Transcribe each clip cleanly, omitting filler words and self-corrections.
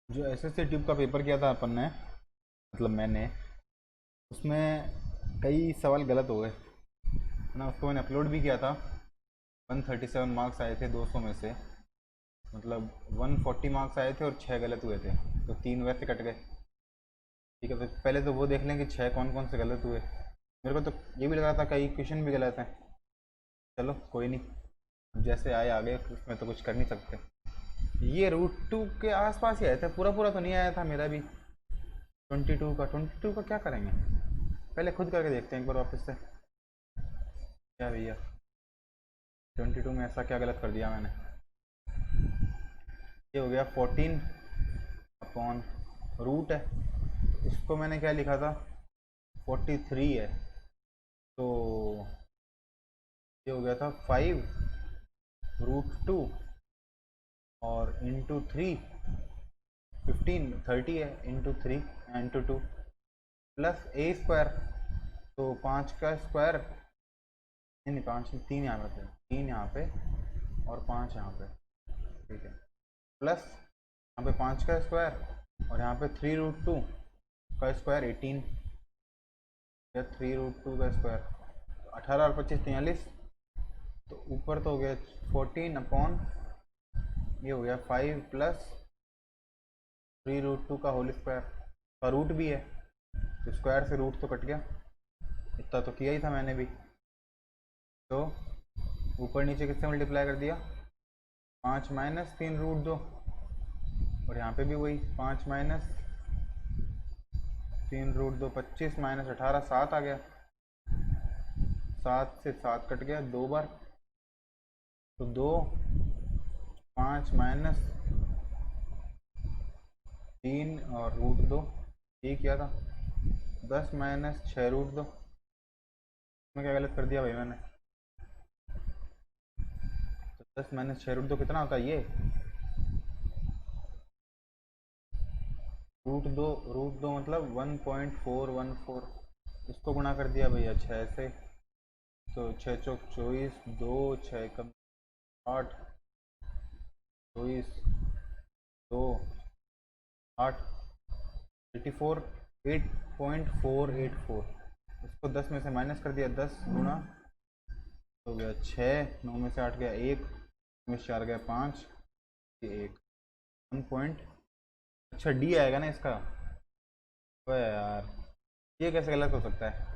जो SSC tube का paper किया था अपन ने, मतलब मैंने, उसमें कई सवाल गलत हो गए है ना। उसको मैंने अपलोड भी किया था। 137 मार्क्स आए थे 200 में से, मतलब 140 मार्क्स आए थे और 6 गलत हुए थे, तो 3 वैसे कट गए। ठीक है, तो पहले तो वो देख लें कि 6 कौन कौन से गलत हुए। मेरे को तो ये भी लग रहा था कई क्वेश्चन भी गलत हैं। चलो कोई नहीं, अब जैसे आए आगे, उसमें तो कुछ कर नहीं सकते। ये रूट 2 के आसपास ही आया था, पूरा पूरा तो नहीं आया था मेरा भी। 22 का क्या करेंगे, पहले खुद करके देखते हैं एक बार वापस से। क्या भैया, 22 में ऐसा क्या गलत कर दिया मैंने। ये हो गया 14 अपॉन रूट है, तो इसको मैंने क्या लिखा था, 43 है। तो ये हो गया था 5 रूट 2 और इंटू 3, 15, 30 है, इंटू 3 इंटू 2 प्लस ए स्क्वायर। तो 5 का स्क्वायर, नहीं नहीं, 5 3 यहाँ पे थे, 3 यहाँ पे और 5 यहाँ पे। ठीक है, प्लस यहाँ पे 5 का स्क्वायर और यहाँ पे 3 रूट 2 का स्क्वायर 18, या 3 रूट 2 का स्क्वायर 18 और 25 43। तो ऊपर तो हो गया 14 अपॉन, ये हो गया 5 प्लस 3 रूट 2 का होल स्क्वायर, का रूट भी है, तो स्क्वायर से रूट तो कट गया। इतना तो किया ही था मैंने भी। तो ऊपर नीचे किससे मल्टीप्लाई कर दिया, 5 माइनस 3 रूट 2, और यहाँ पे भी वही 5 माइनस 3 रूट 2, 25 माइनस 18, 7 आ गया। 7 से 7 कट गया 2 बार, तो 2, 5 माइनस 3 और रूट 2, ये किया था। 10 माइनस 6 रूट 2, इसमें क्या गलत कर दिया भाई मैंने। तो 10 माइनस 6 रूट 2 कितना होता है, ये रूट दो मतलब 1.414, इसको गुणा कर दिया भैया 6 से। तो 6 चौक 24, 2 6 कम 8, 24, 2 8, 84, 8.484। इसको 10 में से माइनस कर दिया, 10 गुणा, तो हो गया 6, 9 में से 8 गया 1, में से 4 गया 5, ये 1, 1 पॉइंट। अच्छा डी आएगा ना इसका। वह यार, ये कैसे गलत हो सकता है।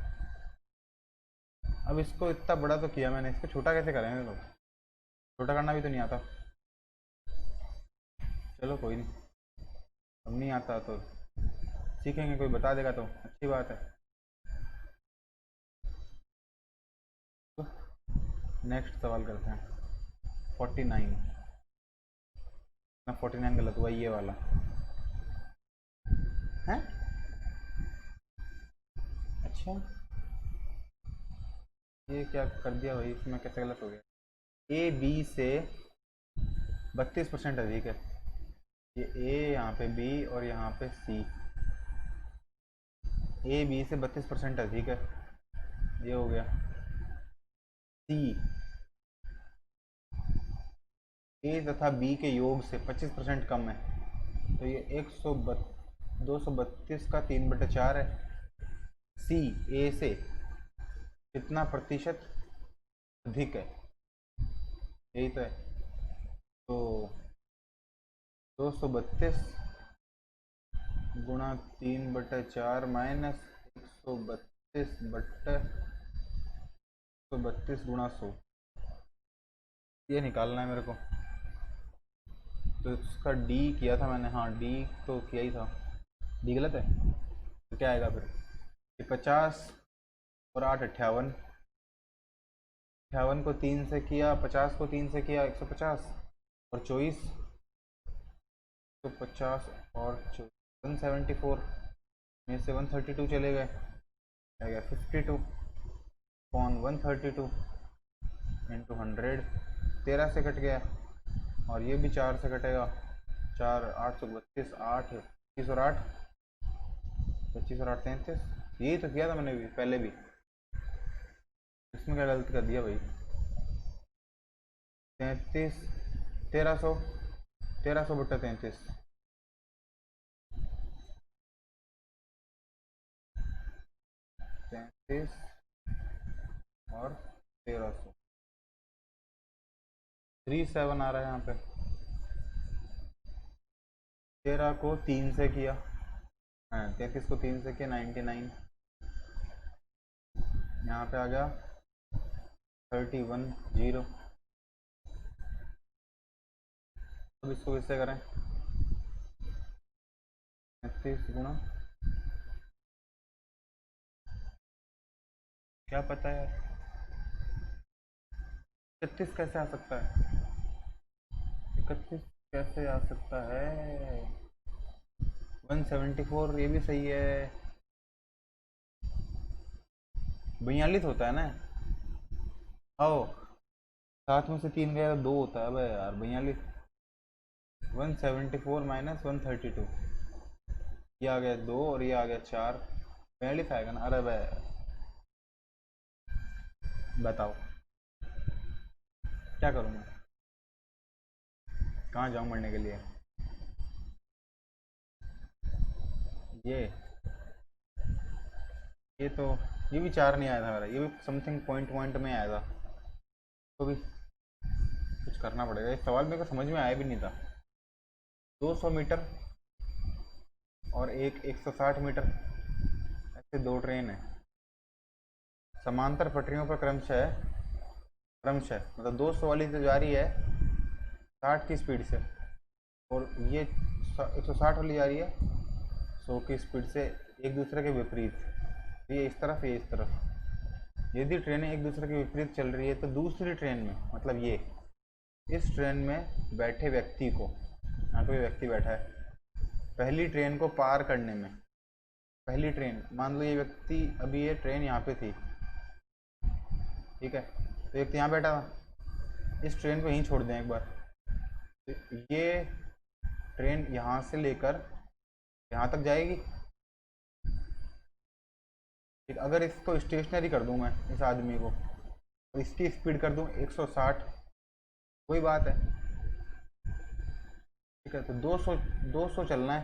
अब इसको इतना बड़ा तो किया मैंने, इसको छोटा कैसे करेंगे लोग, छोटा करना भी तो नहीं आता। चलो कोई नहीं, अब नहीं आता तो सीखेंगे, कोई बता देगा तो अच्छी बात है। तो नेक्स्ट सवाल करते हैं, 49 ना, 49 गलत हुआ, ये वाला है। अच्छा, ये क्या कर दिया भाई, इसमें कैसे गलत हो गया। ए बी से 32% अधिक है, ये ए यहाँ पे बी और यहाँ पे सी। ए बी से 32% अधिक है, ये हो गया। सी ए तथा बी के योग से 25% कम है, तो ये 232 का 3/4 है। सी ए से कितना प्रतिशत अधिक है, यही तो है। तो 232 गुणा 3/4 माइनस 132 गुणा 100, ये निकालना है मेरे को। तो इसका डी किया था मैंने, हाँ डी तो किया ही था। डी गलत है, तो क्या आएगा फिर, ये 50 और 8 58, 58 को 3 से किया, 50 को 3 से किया 150, और 24 तो 50 और 174 में से 132 चले गए, आ गया 52/132 इंटू 100, 13 से कट गया, और ये भी 4 से कटेगा, 4 832, 8 25 और 8, 25 और 8 33। यही तो किया था मैंने भी पहले भी, इसमें क्या गलती कर दिया भाई। 33, 1300, 1300/33, 33 और 1300, 37 आ रहा है यहाँ पे। 13 को 3 से किया, हाँ 33 को 3 से किया 99, यहाँ पे आ गया 31 0। अब इसको किससे करें, 33 गुणा, क्या पता है 31 कैसे आ सकता है, 31 कैसे आ सकता है, 174 ये भी सही है, 42 होता है ना। आओ, 7 में से 3 गया तो 2 होता है, अबे यार 42, 174 माइनस 132, ये आ गया 2 और ये आ गया 4, 42 आएगा ना। अरे भाई बताओ क्या करूँ मैं, कहाँ जाऊँ मरने के लिए। ये ये तो, ये भी 4 नहीं आया था मेरा, ये भी समथिंग पॉइंट पॉइंट में आया था, तो भी कुछ करना पड़ेगा। इस सवाल मेरे को समझ में आया भी नहीं था। 200 मीटर और एक 160 मीटर, ऐसे 2 ट्रेन है समांतर पटरियों पर क्रमशः मतलब 200 वाली तो जा रही है 60 की स्पीड से, और ये 160 वाली जा रही है 100 की स्पीड से, एक दूसरे के विपरीत, ये इस तरफ ये इस तरफ। यदि ट्रेनें एक दूसरे के विपरीत चल रही है तो दूसरी ट्रेन में, मतलब ये इस ट्रेन में बैठे व्यक्ति को, यहाँ पे व्यक्ति बैठा है, पहली ट्रेन को पार करने में, पहली ट्रेन, मान लो ये व्यक्ति, अभी ये ट्रेन यहाँ पे थी, ठीक है, तो व्यक्ति यहाँ बैठा था, इस ट्रेन को यहीं छोड़ दें एक बार, तो ये ट्रेन यहाँ से लेकर यहाँ तक जाएगी, ठीक। अगर इसको स्टेशनरी कर दूँ मैं, इस आदमी को, और इसकी स्पीड कर दूँ 160, कोई बात है, ठीक है। तो 200 चलना है,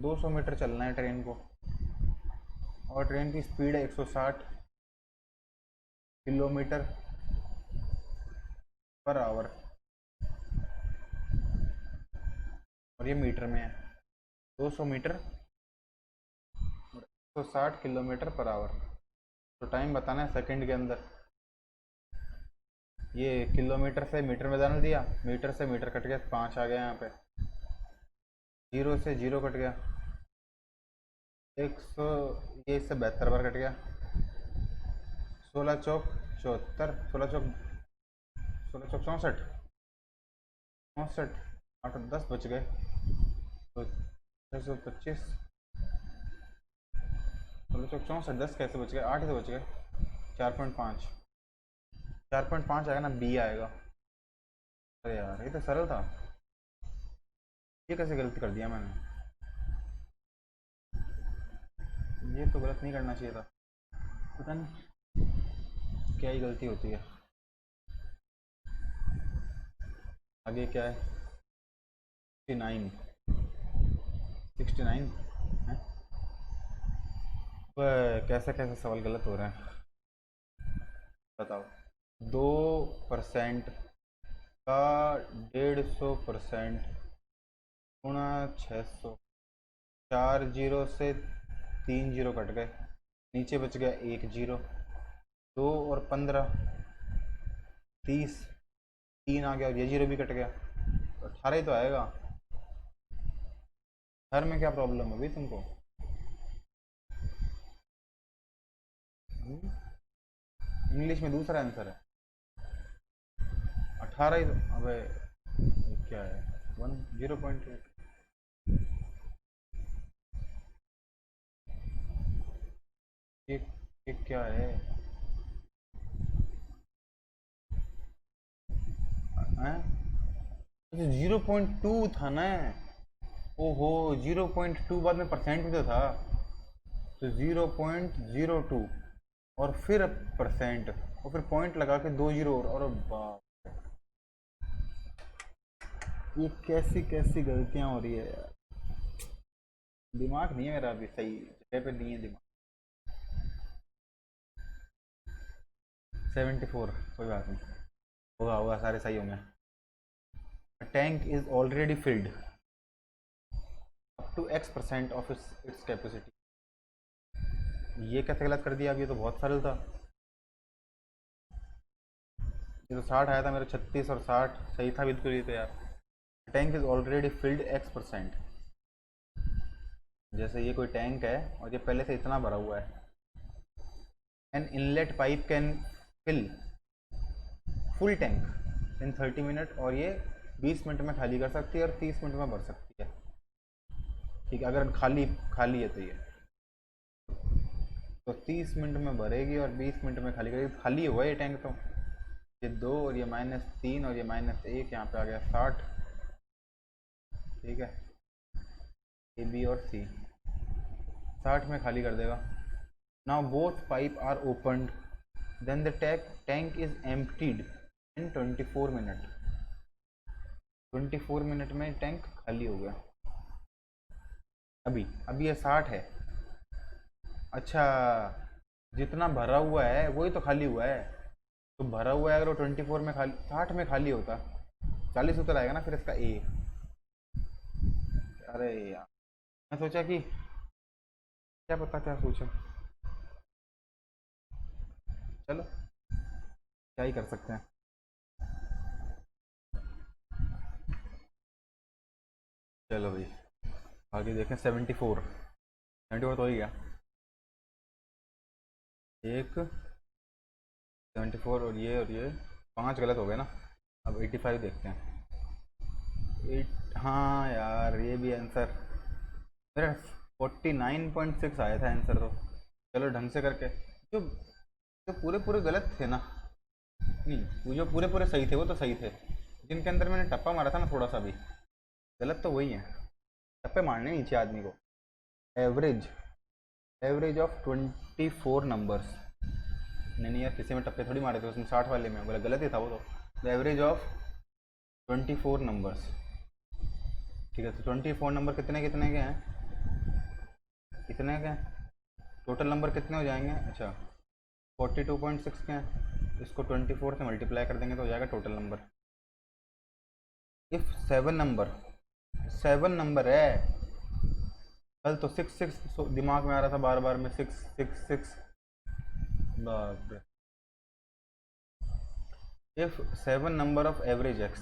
200 मीटर चलना है ट्रेन को, और ट्रेन की स्पीड है 160 किलोमीटर पर आवर, और ये मीटर में है। 200 मीटर और 160 किलोमीटर पर आवर, तो टाइम बताना है सेकंड के अंदर। ये किलोमीटर से मीटर में डाल दिया, मीटर से मीटर कट गया, 5 आ गया यहाँ पे, 0 से 0 कट गया, 100, ये इससे 72 बार कट गया, 16 चौक 74, 16 चौक 64, 8 और 10 बच गए, तो 625, 16 चौक 64, 10 कैसे बच गए, 8 ही तो बच गए, 4.5, 4.5 आएगा ना, बी आएगा। अरे यार ये तो सरल था, ये कैसे गलती कर दिया मैंने, ये तो गलत नहीं करना चाहिए था, पता नहीं क्या ही गलती होती है। आगे क्या है, 69, 69 है, कैसे कैसे सवाल गलत हो रहे हैं बताओ। 2% का 150% गुणा 600, 4 जीरो से 3 जीरो कट गए, नीचे बच गया 1 जीरो, 2 और 15, 30, 3 आ गया, और ये जीरो भी कट गया, 18 ही तो आएगा। हर में क्या प्रॉब्लम है भाई तुमको, इंग्लिश में दूसरा आंसर है 18 ही तो, अबे क्या है 0.8, ये क्या है, 0.2 था ना, ओहो 0.2 बाद में परसेंट भी तो था, तो 0.02 और फिर परसेंट, और फिर पॉइंट लगा के 2 जीरो और बाप, ये कैसी कैसी गलतियां हो रही है यार। दिमाग नहीं है मेरा अभी सही जगह पे नहीं है दिमाग। 74, कोई बात नहीं, होगा होगा, सारे सही होंगे। Tank is already filled up to X% of its capacity. ये कैसे गलत कर दिया? अब ये तो बहुत सरल था। ये तो 60 आया था मेरा, 36 और 60 सही था बिल्कुल ये तो यार। Tank is already field X%। जैसे ये कोई टैंक है और ये पहले से इतना भरा हुआ है। An inlet pipe can fill full tank in 30 minute, और ये 20 मिनट में खाली कर सकती है और 30 मिनट में भर सकती है। ठीक है, अगर खाली खाली है तो ये तो 30 मिनट में भरेगी और 20 मिनट में खाली करेगी। खाली हुआ ये टैंक, तो ये 2 और ये -3 और ये -1, यहाँ पे आ गया 60। ठीक है, ए बी और सी 60 में खाली कर देगा। Now both pipe are opened, then the tank is emptied in 24 minute. 24 minute में टैंक खाली हो गया। अभी ये 60 है। अच्छा, जितना भरा हुआ है वही तो खाली हुआ है। तो भरा हुआ है, अगर वो 24 में खाली, 60 में खाली होता 40 उत्तर आएगा ना फिर इसका ए। अरे यार, मैं सोचा कि क्या पता क्या सोचा। चलो, क्या ही कर सकते हैं। चलो भाई आगे देखें। 74 तो ही गया एक। 74 और ये 5 गलत हो गए ना। अब 85 देखते हैं। 8, हाँ यार ये भी आंसर मेरा 49.6 आया था आंसर तो। चलो ढंग से करके, जो जो पूरे पूरे गलत थे ना, नहीं वो जो पूरे पूरे सही थे वो तो सही थे। जिनके अंदर मैंने टप्पा मारा था ना थोड़ा सा भी, गलत तो वही है। टप्पे मारने नीचे आदमी को। Average average of 24 numbers. नहीं यार, किसी में टप्पे थोड़ी मारे थे उसने, 60 वाले में बोला, गलत ही था वो तो। The average of 24 numbers. ठीक है, तो 24 नंबर कितने कितने के हैं? कितने के हैं टोटल नंबर? कितने हो जाएंगे? अच्छा, 42.6 के हैं। इसको 24 से मल्टीप्लाई कर देंगे तो हो जाएगा टोटल नंबर। इफ 7 नंबर है, कल तो 6 दिमाग में आ रहा था बार बार में, 6 बाप रे। If 7 number of average x,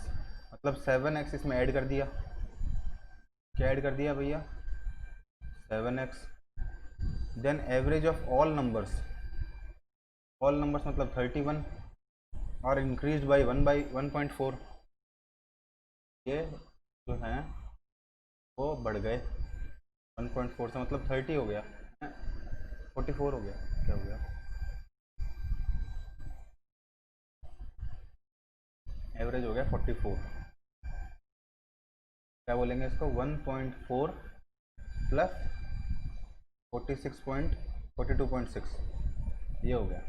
मतलब 7x इसमें ऐड कर दिया। क्या ऐड कर दिया भैया? 7x। Then average of all numbers मतलब 31 और इंक्रीज बाई 1/1.4। ये जो हैं वो बढ़ गए 1.4 से, मतलब 30 हो गया, 44 हो गया। क्या हो गया? एवरेज हो गया 44। क्या बोलेंगे इसको? 1.4 प्लस 42.6 ये हो गया।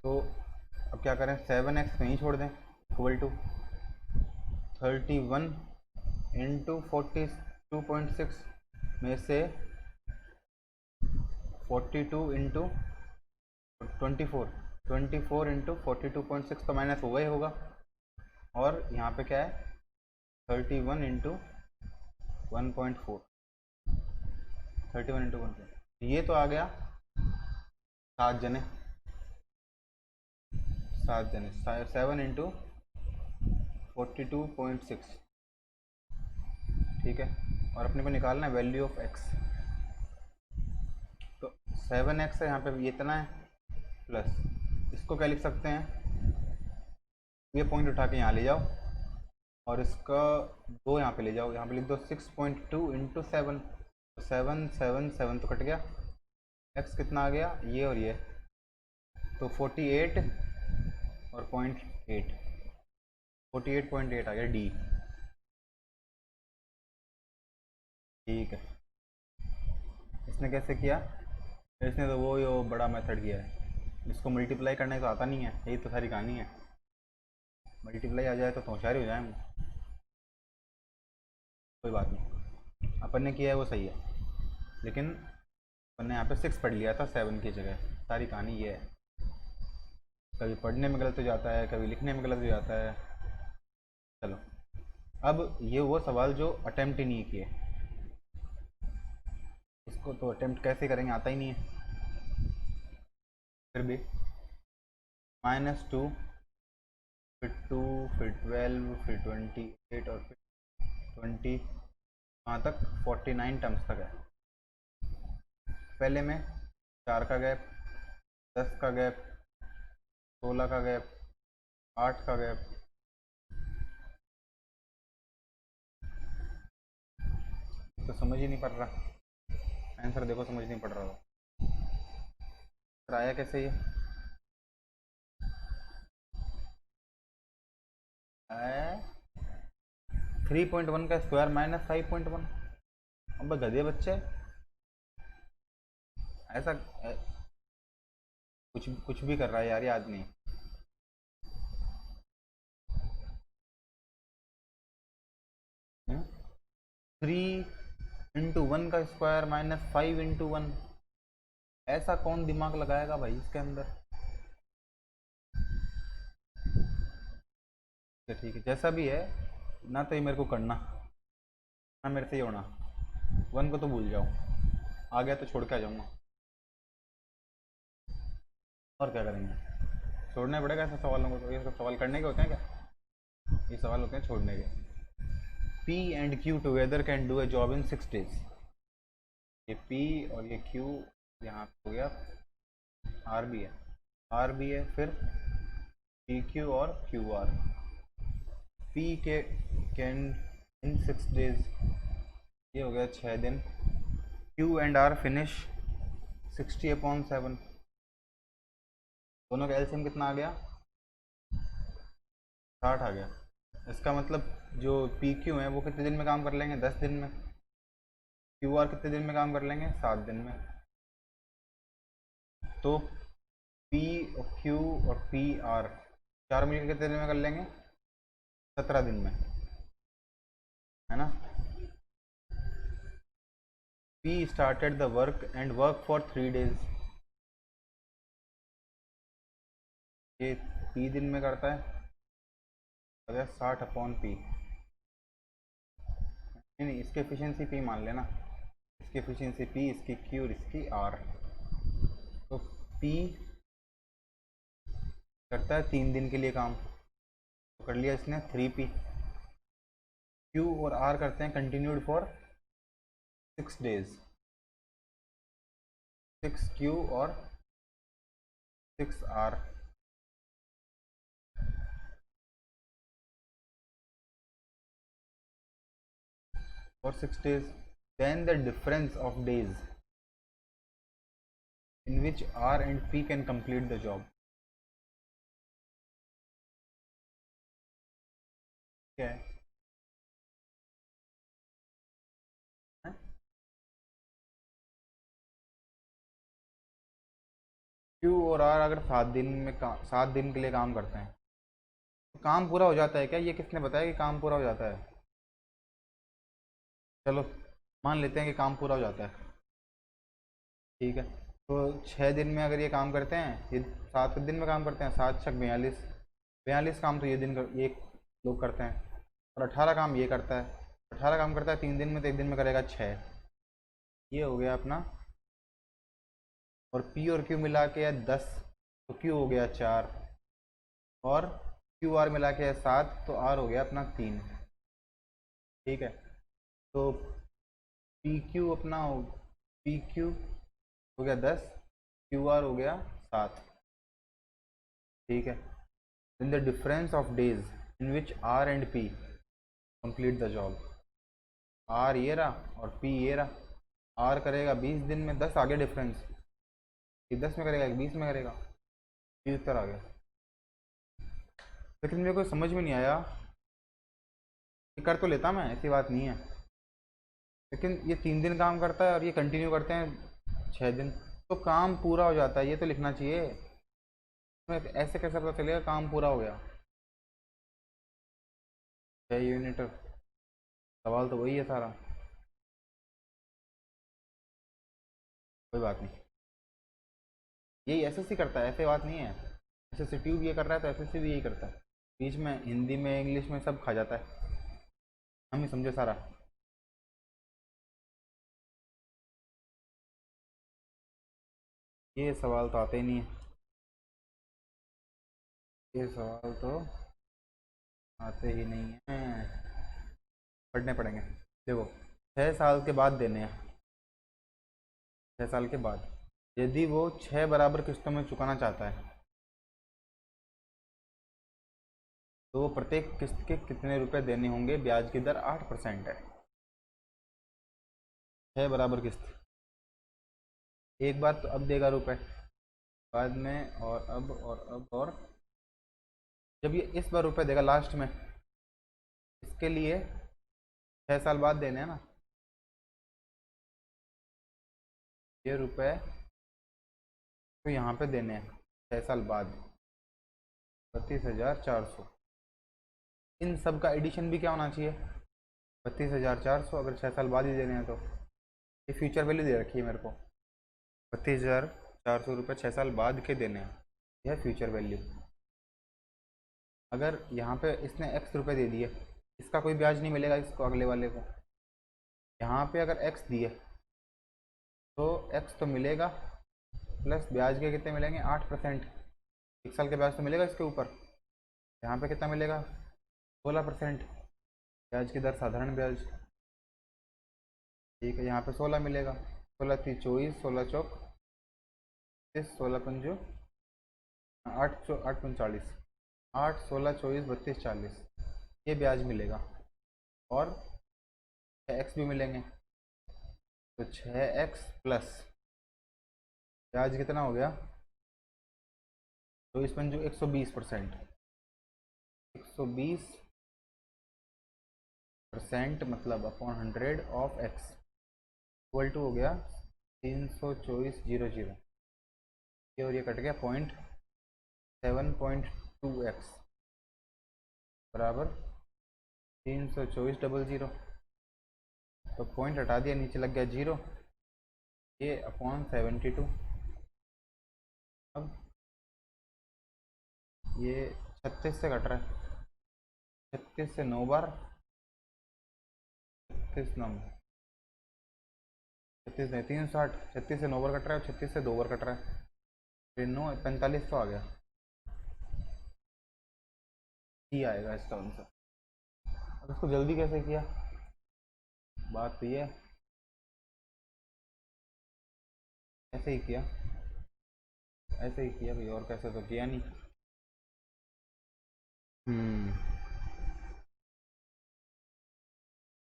तो अब क्या करें? 7x कहीं छोड़ दें, इक्वल टू 31 इंटू 42.6 में से 42 इंटू 24 इंटू 42.6 तो माइनस हुआ ही होगा। और यहाँ पे क्या है? 31 इंटू 1.4, 31 इंटू 1.4, ये तो आ गया 7 जने। 7 इंटू 42.6। ठीक है, और अपने को निकालना है वैल्यू ऑफ एक्स। तो 7x है यहाँ पे, ये इतना है, प्लस इसको क्या लिख सकते हैं? ये पॉइंट उठा के यहाँ ले जाओ और इसका 2 यहाँ पे ले जाओ, यहाँ पे लिख दो 6.2 इंटू 7। 7 तो कट गया। x कितना आ गया? ये और ये, तो 48 और 0.8, 48.8 आ गया डी। ठीक है, इसने कैसे किया? इसने तो वो बड़ा मेथड किया है, इसको मल्टीप्लाई करने तो आता नहीं है, यही तो सारी कहानी है। मल्टीप्लाई आ जाए तो होशियार हो जाए। कोई बात नहीं, अपन ने किया है वो सही है। लेकिन मैंने यहाँ पे 6 पढ़ लिया था 7 की जगह। सारी कहानी ये है, कभी पढ़ने में गलत हो जाता है, कभी लिखने में गलत हो जाता है। चलो, अब ये वो सवाल जो अटेम्प्ट ही नहीं किए, इसको तो अटेम्प्ट कैसे करेंगे, आता ही नहीं है। फिर भी -2, फिर 2, फिर 12, फिर 28 और फिर 20, वहाँ तक 49 टर्म्स तक है। पहले में 4 का गैप, 10 का गैप, 16 का गैप, 8 का गैप। तो समझ ही नहीं पड़ रहा आंसर, देखो समझ नहीं पड़ रहा हो। फिर आया कैसे ये? 3.1 का स्क्वायर -5.1। अब गधे बच्चे, ऐसा कुछ कुछ भी कर रहा है यार ये आदमी। 3 × 1 का स्क्वायर -5 × 1, ऐसा कौन दिमाग लगाएगा भाई इसके अंदर। ठीक है, जैसा भी है ना, तो ये मेरे को करना ना, मेरे से ये होना। 1 को तो भूल जाओ, आ गया तो छोड़ के आ जाऊंगा। और क्या करेंगे, छोड़ने पड़ेगा ऐसे सवालों को, तो ये सब सवाल करने के होते हैं क्या, ये सवाल होते हैं छोड़ने के। P and Q together can do a job in 6 days. ये P और ये Q यहाँ हो गया, R भी है, R भी है, फिर PQ और QR। P के कैन इन 6 डेज, ये हो गया 6 दिन। Q and R finish 60/7। दोनों का एलसीएम कितना आ गया, 60 आ गया। इसका मतलब जो PQ है वो कितने दिन में काम कर लेंगे, 10 दिन में। QR कितने दिन में काम कर लेंगे, 7 दिन में। तो P और Q और PR चार मिलकर कितने दिन में कर लेंगे, 17 दिन में, है ना। P started the work and work for 3 days। ये P दिन में करता है, अगर 60/P। नहीं, इसकी एफिशिएंसी P मान लेना, इसकी एफिशिएंसी P, इसकी Q और इसकी R। तो P करता है 3 दिन के लिए काम, तो कर लिया इसने 3P। Q और R करते हैं कंटिन्यूड फॉर 6 डेज, 6Q और 6R। for 6 days, then the difference of days in which R and P can complete the job। क्या है? Q और R अगर 7 दिन में 7 दिन के लिए काम करते हैं, तो काम पूरा हो जाता है क्या, ये किसने बताया कि काम पूरा हो जाता है। चलो मान लेते हैं कि काम पूरा हो जाता है, ठीक है। तो 6 दिन में अगर ये काम करते हैं, ये 7 दिन में काम करते हैं, 7×6 = 42। 42 काम तो ये लोग करते हैं, और 18 काम ये करता है। 18 काम करता है 3 दिन में, तो 1 दिन में करेगा 6। ये हो गया अपना। और P और Q मिला के है 10, तो Q हो गया 4, और QR मिला के है 7, तो R हो गया अपना 3। ठीक है, तो PQ अपना PQ हो गया 10, QR हो गया 7। ठीक है, in the difference of days in which R and P complete the job. R ये रहा और P ये रहा। R करेगा 20 दिन में, 10 आगे डिफरेंस, कि 10 में करेगा कि 20 में करेगा, 20 आ गया। लेकिन मेरे को समझ में नहीं आया, ये कर तो लेता मैं, ऐसी बात नहीं है, लेकिन ये 3 दिन काम करता है और ये कंटिन्यू करते हैं 6 दिन, तो काम पूरा हो जाता है, ये तो लिखना चाहिए। ऐसे कैसे पता चलेगा काम पूरा हो गया। 6 यूनिट, सवाल तो वही है सारा। कोई बात नहीं, यही एसएससी करता है, ऐसे बात नहीं है। एसएससी ट्यूब ये कर रहा है तो एसएससी भी यही करता है, बीच में हिंदी में इंग्लिश में सब खा जाता है, हम ही समझे सारा। ये सवाल तो आते ही नहीं है, ये सवाल तो आते ही नहीं हैं, पढ़ने पड़ेंगे। देखो, 6 साल के बाद देने हैं, 6 साल के बाद यदि वो 6 बराबर किस्तों में चुकाना चाहता है तो वो प्रत्येक किस्त के कितने रुपए देने होंगे। ब्याज की दर 8% है, 6 बराबर किस्त। एक बार तो अब देगा रुपए, बाद में और अब और अब, और जब ये इस बार रुपए देगा लास्ट में, इसके लिए 6 साल बाद देने हैं ना ये रुपए, तो यहाँ पे देने हैं 6 साल बाद 32,400। इन सब का एडिशन भी क्या होना चाहिए, 32,400। अगर 6 साल बाद ही देने हैं तो ये फ्यूचर वैल्यू दे रखी है मेरे को, 32,400 रुपये 6 साल बाद के देने हैं, यह फ्यूचर वैल्यू। अगर यहाँ पे इसने x रुपये दे दिए, इसका कोई ब्याज नहीं मिलेगा इसको, अगले वाले को। यहाँ पे अगर x दिए तो x तो मिलेगा, प्लस ब्याज के कितने मिलेंगे 8%। 1 साल के ब्याज तो मिलेगा इसके ऊपर। यहाँ पे कितना मिलेगा 16% ब्याज की दर, साधारण ब्याज। ठीक है, यहाँ पे 16 मिलेगा, 16 3 24, 16 चौक 16 पंजो 8 8 39, 8 16 24 32 40, ये ब्याज मिलेगा। और 6x भी मिलेंगे, तो 6x प्लस ब्याज कितना हो गया 24 पंजो 120%, 120% मतलब upon 100 of x equal to हो गया 324,00। ये और ये कट गया 7.2x बराबर 324,00। तो पॉइंट हटा दिया, नीचे लग गया 0, ये अपॉन 72। अब ये 36 से कट रहा है, 36 से 9 बार, 36 9 36 नहीं 360, 36 से 9 बार कट रहा है और 36 से 2 बार कट रहा है, फिर 9 45 तो आ गया, ही आएगा इसका आंसर। अब इसको जल्दी कैसे किया, बात तो ये ऐसे ही किया, ऐसे ही किया भाई, और कैसे तो किया नहीं।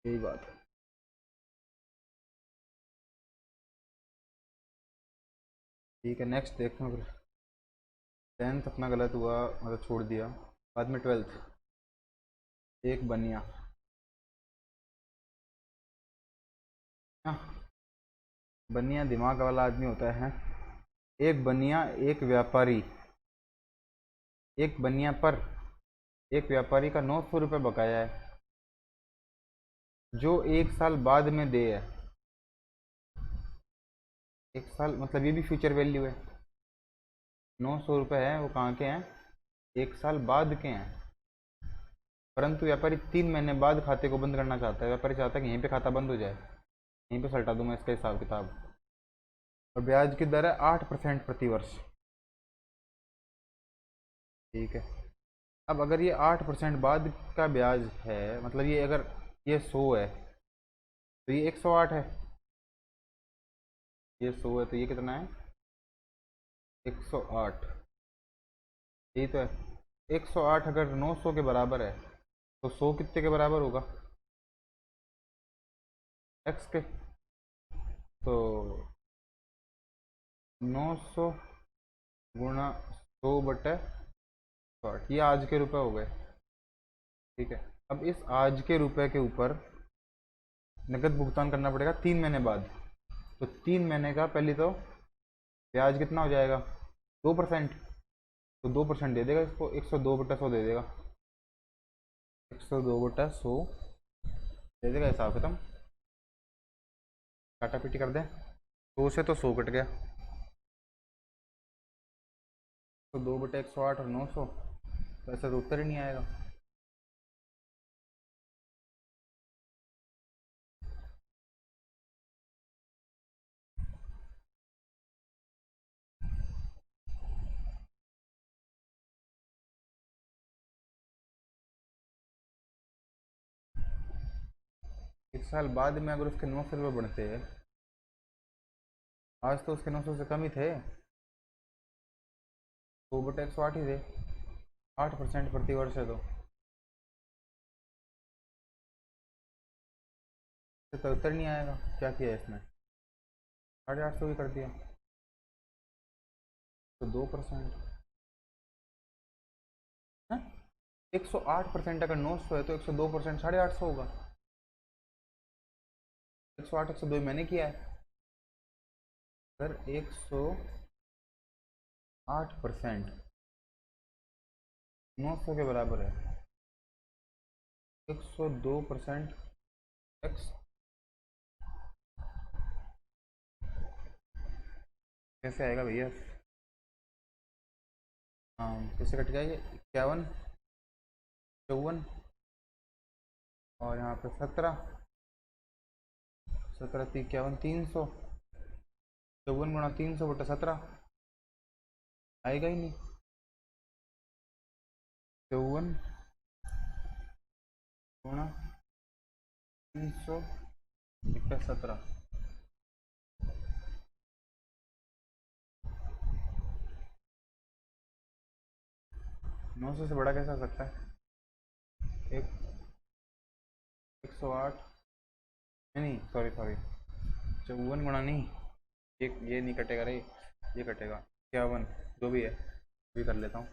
यही बात है। ठीक है, नेक्स्ट देखते हैं फिर। 10th अपना गलत हुआ, मतलब छोड़ दिया, बाद में 12th। एक बनिया, बनिया दिमाग वाला आदमी होता है। एक बनिया एक व्यापारी, एक बनिया पर एक व्यापारी का 900 रुपये बकाया है जो 1 साल बाद में दे है। 1 साल मतलब ये भी फ्यूचर वैल्यू है, 900 रुपये है वो कहाँ के हैं, 1 साल बाद के हैं। परंतु व्यापारी 3 महीने बाद खाते को बंद करना चाहता है। व्यापारी चाहता है कि यहीं पे खाता बंद हो जाए, यहीं पे सल्टा दूँ मैं इसका हिसाब किताब। और ब्याज की दर है 8% प्रति वर्ष। ठीक है, अब अगर ये 8% बाद का ब्याज है, मतलब ये अगर ये 100 है तो ये 108 है, ये 100 है तो ये कितना है 108, यही तो है। 108 अगर 900 के बराबर है तो 100 कितने के बराबर होगा x के, तो 900 गुणा 100/60, ये आज के रुपए हो गए। ठीक है, अब इस आज के रुपए के ऊपर नकद भुगतान करना पड़ेगा 3 महीने बाद। तो 3 महीने का पहले तो ब्याज कितना हो जाएगा 2%, तो 2% दे देगा इसको, 102/100 दे देगा, 102/100 दे देगा, हिसाब खत्म, काटा पीटी कर दें। 2 से तो 100 कट गया, तो 2/108 और 900, तो ऐसा तो उत्तर ही नहीं आएगा। एक साल बाद में अगर उसके 900 रुपये बढ़ते हैं, आज तो उसके 900 से कम ही थे, 2/108 ही थे, 8% प्रति वर्ष है, तो उत्तर नहीं आएगा। क्या किया इसने, 850 भी कर दिया, तो 2% है। 108% अगर 900 है तो 102% 850 होगा। 108 102 मैंने किया है, अगर 108% 900 के बराबर है, 102% एक्स कैसे आएगा भैया। हाँ कैसे कट जाएगा, 51 54 और यहाँ पे 17 17 51 300, 54 × 300/17 आएगा ही नहीं। 54 × 300 17, 900 से बड़ा कैसा हो सकता है। एक 108 नहीं सॉरी सॉरी, 54 गुणा नहीं, ये नहीं कटेगा रे, ये कटेगा 51, जो भी है भी कर लेता हूँ,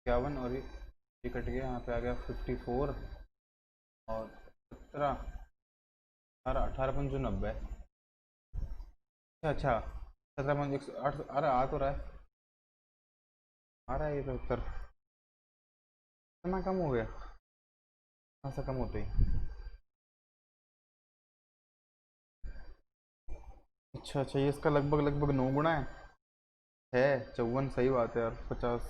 51 और ये कट गया, यहाँ पे आ गया 54 और 17 18 18×5 90। अच्छा 17 अरे आ तो रहा है, आ रहा है ये तो उत्तर, इतना कम हो गया, कहाँ से कम होते ही। अच्छा ये इसका लगभग लगभग 9 गुना है 54, सही बात है यार, 50।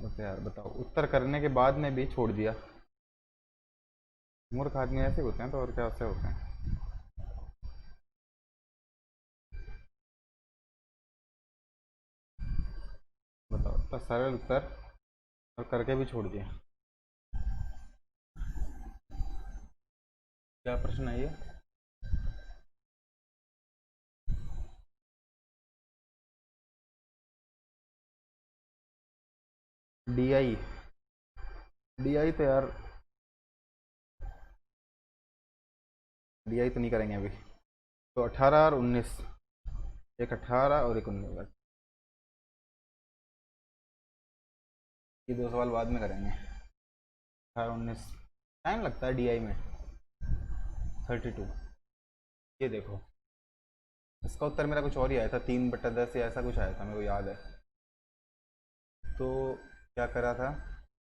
ओके यार बताओ, उत्तर करने के बाद में भी छोड़ दिया। मूर्ख आदमी ऐसे होते हैं, तो और क्या ऐसे होते हैं। बताओ, इतना सरल उत्तर और करके भी छोड़ दिया। क्या प्रश्न है ये। DI, DI तो यार, DI तो नहीं करेंगे अभी, तो 18 और 19, एक 18 और एक 19, ये 2 सवाल बाद में करेंगे। 18 19 टाइम लगता है DI में, 32। ये देखो, इसका उत्तर मेरा कुछ और ही आया था, 3/10 या ऐसा कुछ आया था, मेरे को याद है। तो क्या करा था,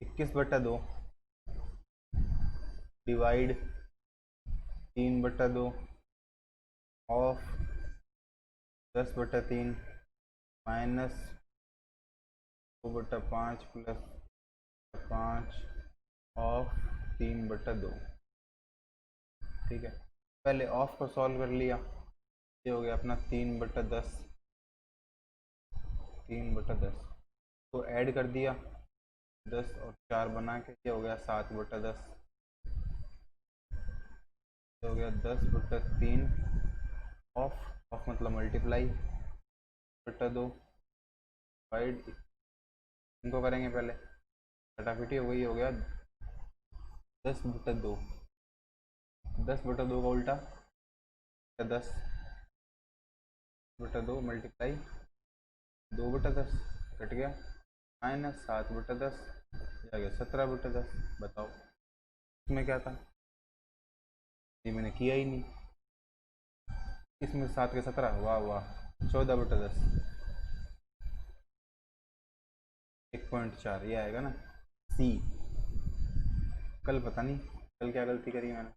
21/2 divide 3/2 of 10/3 minus 2/5 plus 5 of 3/2। ठीक है, पहले ऑफ को सॉल्व कर लिया, ये हो गया अपना 3/10, 3/10 तो ऐड कर दिया, 10 और 4 बना के ये हो गया 7/10, ये हो गया 10/3 ऑफ मतलब मल्टीप्लाई /2 डिवाइड, इनको करेंगे पहले, फटाफटी हो गई, हो गया 10/2, 10/2 का उल्टा 10/2 मल्टीप्लाई 2/10 कट गया, माइनस 7/10, आ गया 17/10। बताओ इसमें क्या था, ये मैंने किया ही नहीं, इसमें 7 के 17, वाह वाह, 14/10, 1.4 ये आएगा ना सी। कल पता नहीं कल क्या गलती करी मैंने।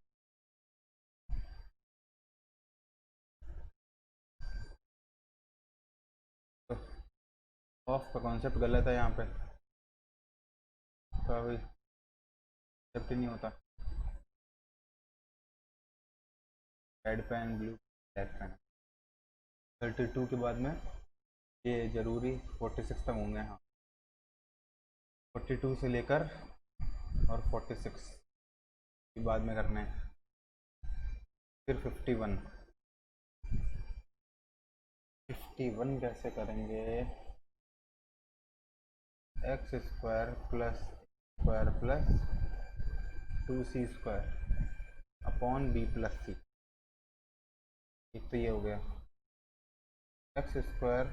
ऑफ का कॉन्सेप्ट गलत है यहाँ पे, कभी एक्सेप्ट ही नहीं होता। Red pen, blue, black pen. 32 के बाद में ये ज़रूरी 46 तक होंगे। हाँ, 42 से लेकर और 46 के बाद में करने हैं। फिर 51 कैसे करेंगे? X square plus 2c² upon b plus C. एक तो ये हो गया X square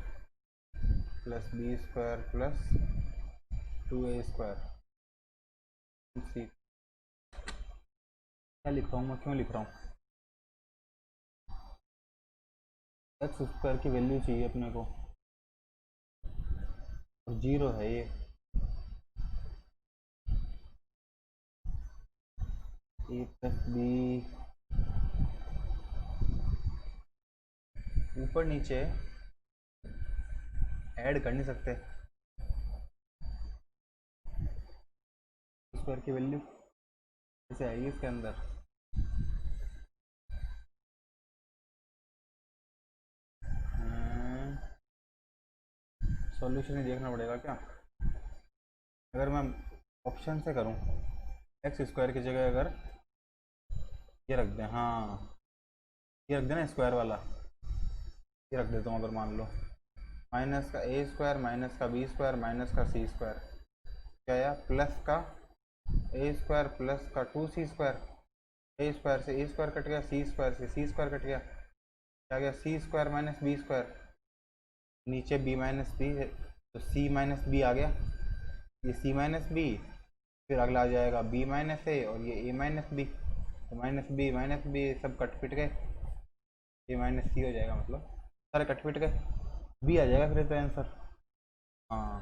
plus B square plus 2a² C. क्या लिख रहा हूँ मैं, क्यों लिख रहा हूँ? एक्स स्क्वायर की वैल्यू चाहिए अपने को, और 0 है ये। ए प्लस बी ऊपर नीचे ऐड कर नहीं सकते। स्क्वायर की वैल्यू कैसे आएगी इसके अंदर? सॉल्यूशन ही देखना पड़ेगा क्या? अगर मैं ऑप्शन से करूं, एक्स स्क्वायर की जगह अगर ये रख दें, हाँ ये रख देना स्क्वायर वाला, ये रख देता हूँ। अगर मान लो माइनस का ए स्क्वायर माइनस का बी स्क्वायर माइनस का सी स्क्वायर, क्या आया? प्लस का ए स्क्वायर प्लस का 2c²। ए स्क्वायर से ए स्क्वायर कट गया, सी स्क्वायर से सी स्क्वायर कट गया, क्या गया? सी स्क्वायर माइनस बी स्क्वायर। नीचे बी माइनस बी है तो सी माइनस बी आ गया, ये सी माइनस बी। फिर अगला आ जाएगा बी माइनस ए और ये ए माइनस बी, तो माइनस बी सब कट पिट गए, ए माइनस सी हो जाएगा, मतलब सारे कट पिट गए, बी आ जाएगा फिर तो आंसर। हाँ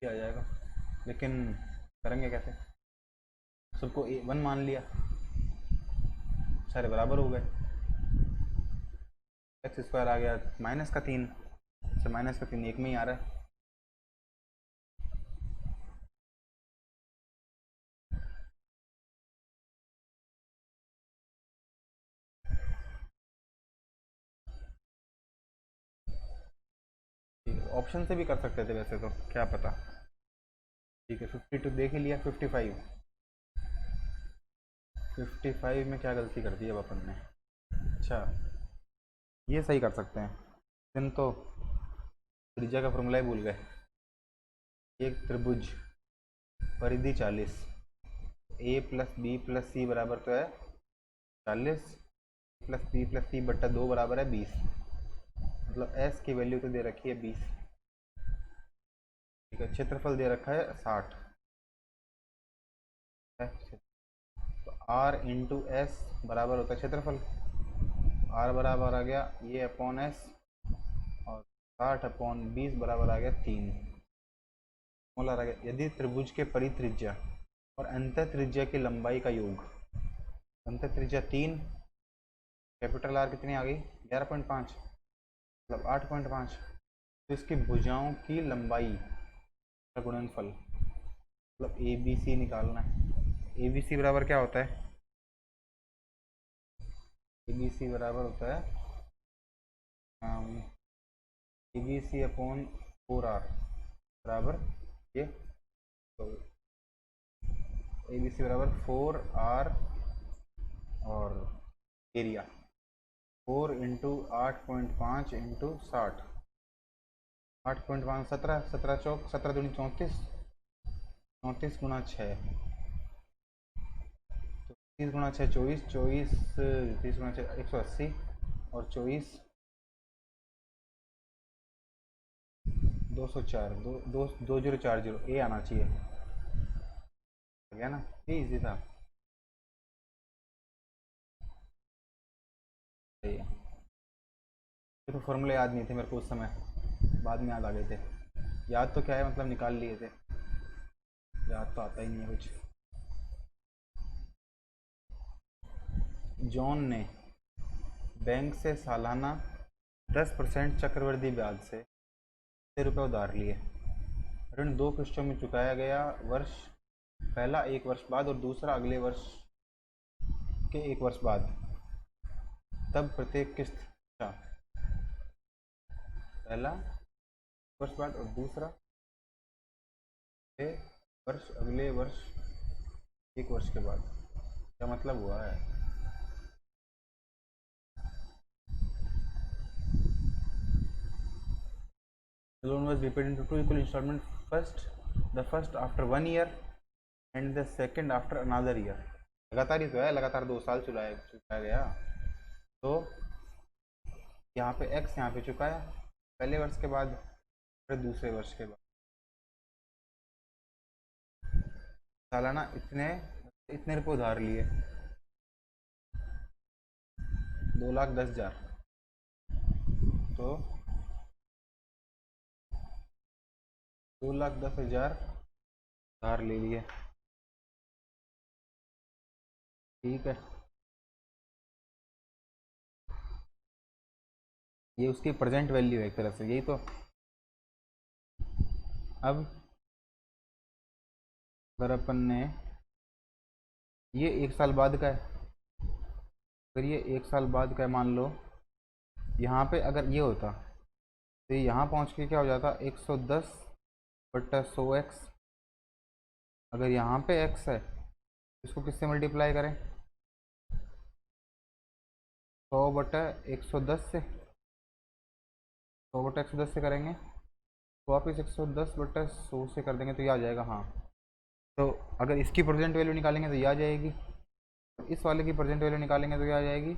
बी आ जाएगा, लेकिन करेंगे कैसे? सबको ए 1 मान लिया, सारे बराबर हो गए। एक्स स्क्वायर आ गया माइनस का 3, से माइनस का 3 एक में ही आ रहा है। ऑप्शन से भी कर सकते थे वैसे तो, क्या पता। ठीक है 52 देख ही लिया। 55 में क्या गलती कर दी अब अपन ने? अच्छा ये सही कर सकते हैं, लेकिन तो त्रिज्या का फॉर्मूला ही भूल गए। एक त्रिभुज परिधि 40, ए प्लस बी प्लस सी बराबर तो है 40, प्लस बी प्लस सी बट्टा 2 बराबर है 20, मतलब एस की वैल्यू तो दे रखी है 20। ठीक है, क्षेत्रफल दे रखा है 60 है। तो आर इंटू एस बराबर होता है क्षेत्रफल, आर बराबर आ गया ये अपॉन एस, और 60 अपॉन 20 बराबर आ गया 3 मोलर आ गया। यदि त्रिभुज के परित्रिज्या और अंत त्रिज्या की लंबाई का योग, अंत त्रिज्या 3, कैपिटल आर कितनी आ गई? 11.5, मतलब 8.5, तो इसकी भुजाओं की लंबाई का गुणनफल, मतलब ए बी सी निकालना है। ए बी सी बराबर क्या होता है? ए बी सी बराबर होता है A B C upon 4r बराबर ये, तो ए बी सी बराबर 4r और एरिया 4 इंटू 8.5 इंटू 60, 8.5 17, 17 चौक 17 दूनी 34, 34 गुणा 6, तो 30 गुणा 6 24, 24 30 गुणा 6 180, और 24 204, 2040 ए आना चाहिए, हो गया ना? ये इजी था। सही है, ये तो फॉर्मूले याद नहीं थे मेरे को उस समय, बाद में याद आ गए थे। याद तो क्या है, मतलब निकाल लिए थे, याद तो आता ही नहीं है कुछ। जॉन ने बैंक से सालाना 10% चक्रवृद्धि ब्याज से रुपये उधार लिए। ऋण 2 किस्तों में चुकाया गया। वर्ष पहला 1 वर्ष बाद और दूसरा अगले वर्ष के 1 वर्ष बाद। तब प्रत्येक किस्त का पहला वर्ष बाद और दूसरा वर्ष अगले वर्ष 1 वर्ष के बाद। क्या मतलब हुआ है? The loan was repaid into 2 equal installments. The first after 1 year and the second after another year. लगातार ही तो है, लगातार 2 साल चुकाया गया। तो यहाँ पे x यहाँ पे चुकाया पहले वर्ष के बाद, फिर दूसरे वर्ष के बाद। सालाना इतने रुपये उधार लिए, 2,10,000। तो 2,10,000 उधार ले लिए। ठीक है, ये उसकी प्रेजेंट वैल्यू है एक तरह से, यही तो। अब अगर अपन ने ये 1 साल बाद का है, अगर ये 1 साल बाद का है, मान लो यहाँ पे अगर ये होता तो यहाँ पहुँच के क्या हो जाता, 110/100x। अगर यहाँ पे x है, इसको किससे मल्टीप्लाई करें? 100/110 से, 100/110 से करेंगे तो वापस 110/100 से कर देंगे तो ये आ जाएगा। हाँ, तो अगर इसकी प्रेजेंट वैल्यू निकालेंगे तो ये आ जाएगी, इस वाले की प्रेजेंट वैल्यू निकालेंगे तो ये आ जाएगी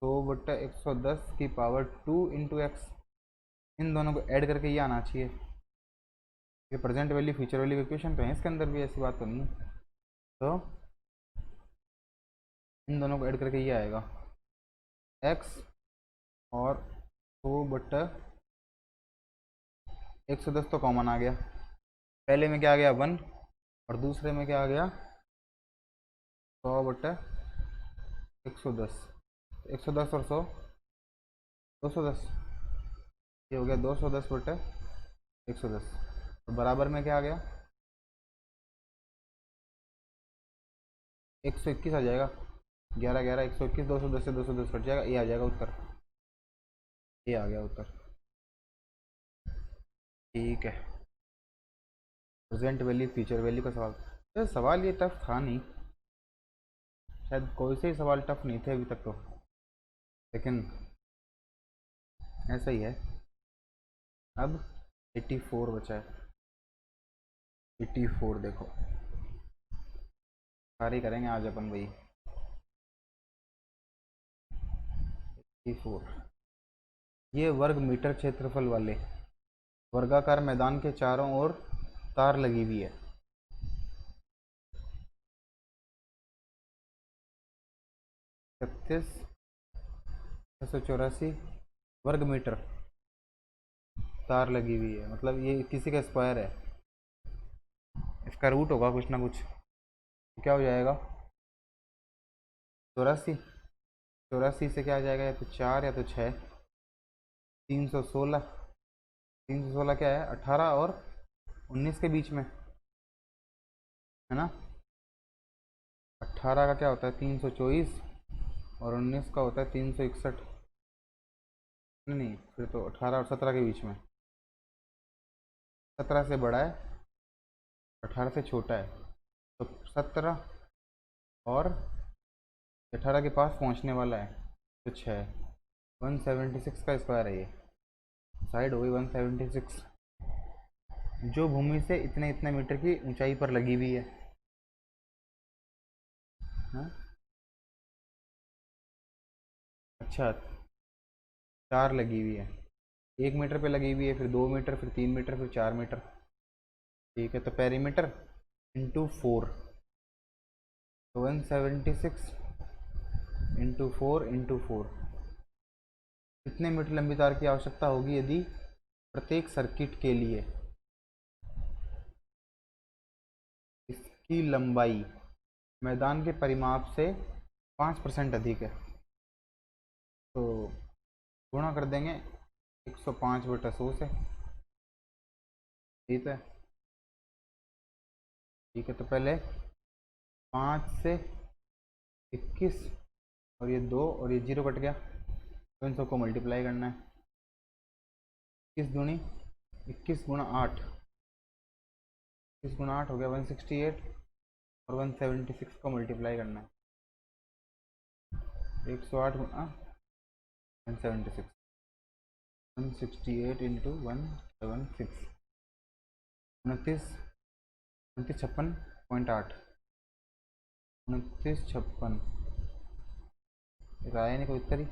100/110 की पावर 2 इंटू एक्स। इन दोनों को ऐड करके ये आना चाहिए। ये present value future value equation तो है, इसके अंदर भी ऐसी बात तो नहीं है। तो इन दोनों को ऐड करके ये आएगा x और 100/110 तो कॉमन आ गया। पहले में क्या आ गया 1 और दूसरे में क्या आ गया 100/110। 110 और 100 210, ये हो गया 210/110। तो बराबर में क्या आ गया 121 आ जाएगा। 11 11 121, 210 से 210 कट जाएगा, ये आ जाएगा उत्तर। ये आ गया उत्तर। ठीक है, प्रेजेंट वैल्यू फ्यूचर वैल्यू का सवाल। तो सवाल ये टफ था नहीं, शायद कोई से ही सवाल टफ नहीं थे अभी तक तो, लेकिन ऐसा ही है। अब 84 बचा है। 84 देखो, सारी करेंगे आज अपन भाई। 84 ये वर्ग मीटर क्षेत्रफल वाले वर्गाकार मैदान के चारों ओर तार लगी हुई है। 36,684 वर्ग मीटर तार लगी हुई है, मतलब ये किसी का स्क्वायर है, इसका रूट होगा कुछ ना कुछ। तो क्या हो जाएगा 84, 84 से क्या आ जाएगा, या तो 4 या तो 6। 316, 316 क्या है 18 और 19 के बीच में है ना। 18 का क्या होता है 324 और 19 का होता है 361। नहीं, फिर तो 18 और 17 के बीच में। 17 से बड़ा है, 18 से छोटा है, तो 17 और 18 के पास पहुंचने वाला है तो 6। 176 का स्क्वायर है ये, साइड हो गई 176, जो भूमि से इतने इतने मीटर की ऊंचाई पर लगी हुई है। हाँ? अच्छा, 4 लगी हुई है, 1 मीटर पे लगी हुई है, फिर 2 मीटर, फिर 3 मीटर, फिर 4 मीटर। ठीक है, तो पेरीमीटर इंटू 4, तो 176 इंटू 4 इंटू 4। कितने मीटर लंबी तार की आवश्यकता होगी यदि प्रत्येक सर्किट के लिए इसकी लंबाई मैदान के परिमाप से 5% अधिक है? तो गुणा कर देंगे 105/100 से, ठीक है, ठीक है। तो पहले 5 से 21 और ये 2 और ये 0 कट गया, तो इन सबको मल्टीप्लाई करना है। 21 दूनी 21 गुणा 8, 21 गुणा 8 हो गया 168, और 176 को मल्टीप्लाई करना है। 108 गुणा 176, 168 इंटू 176, 56.8, 2956। आया नहीं कोई उत्तर ही।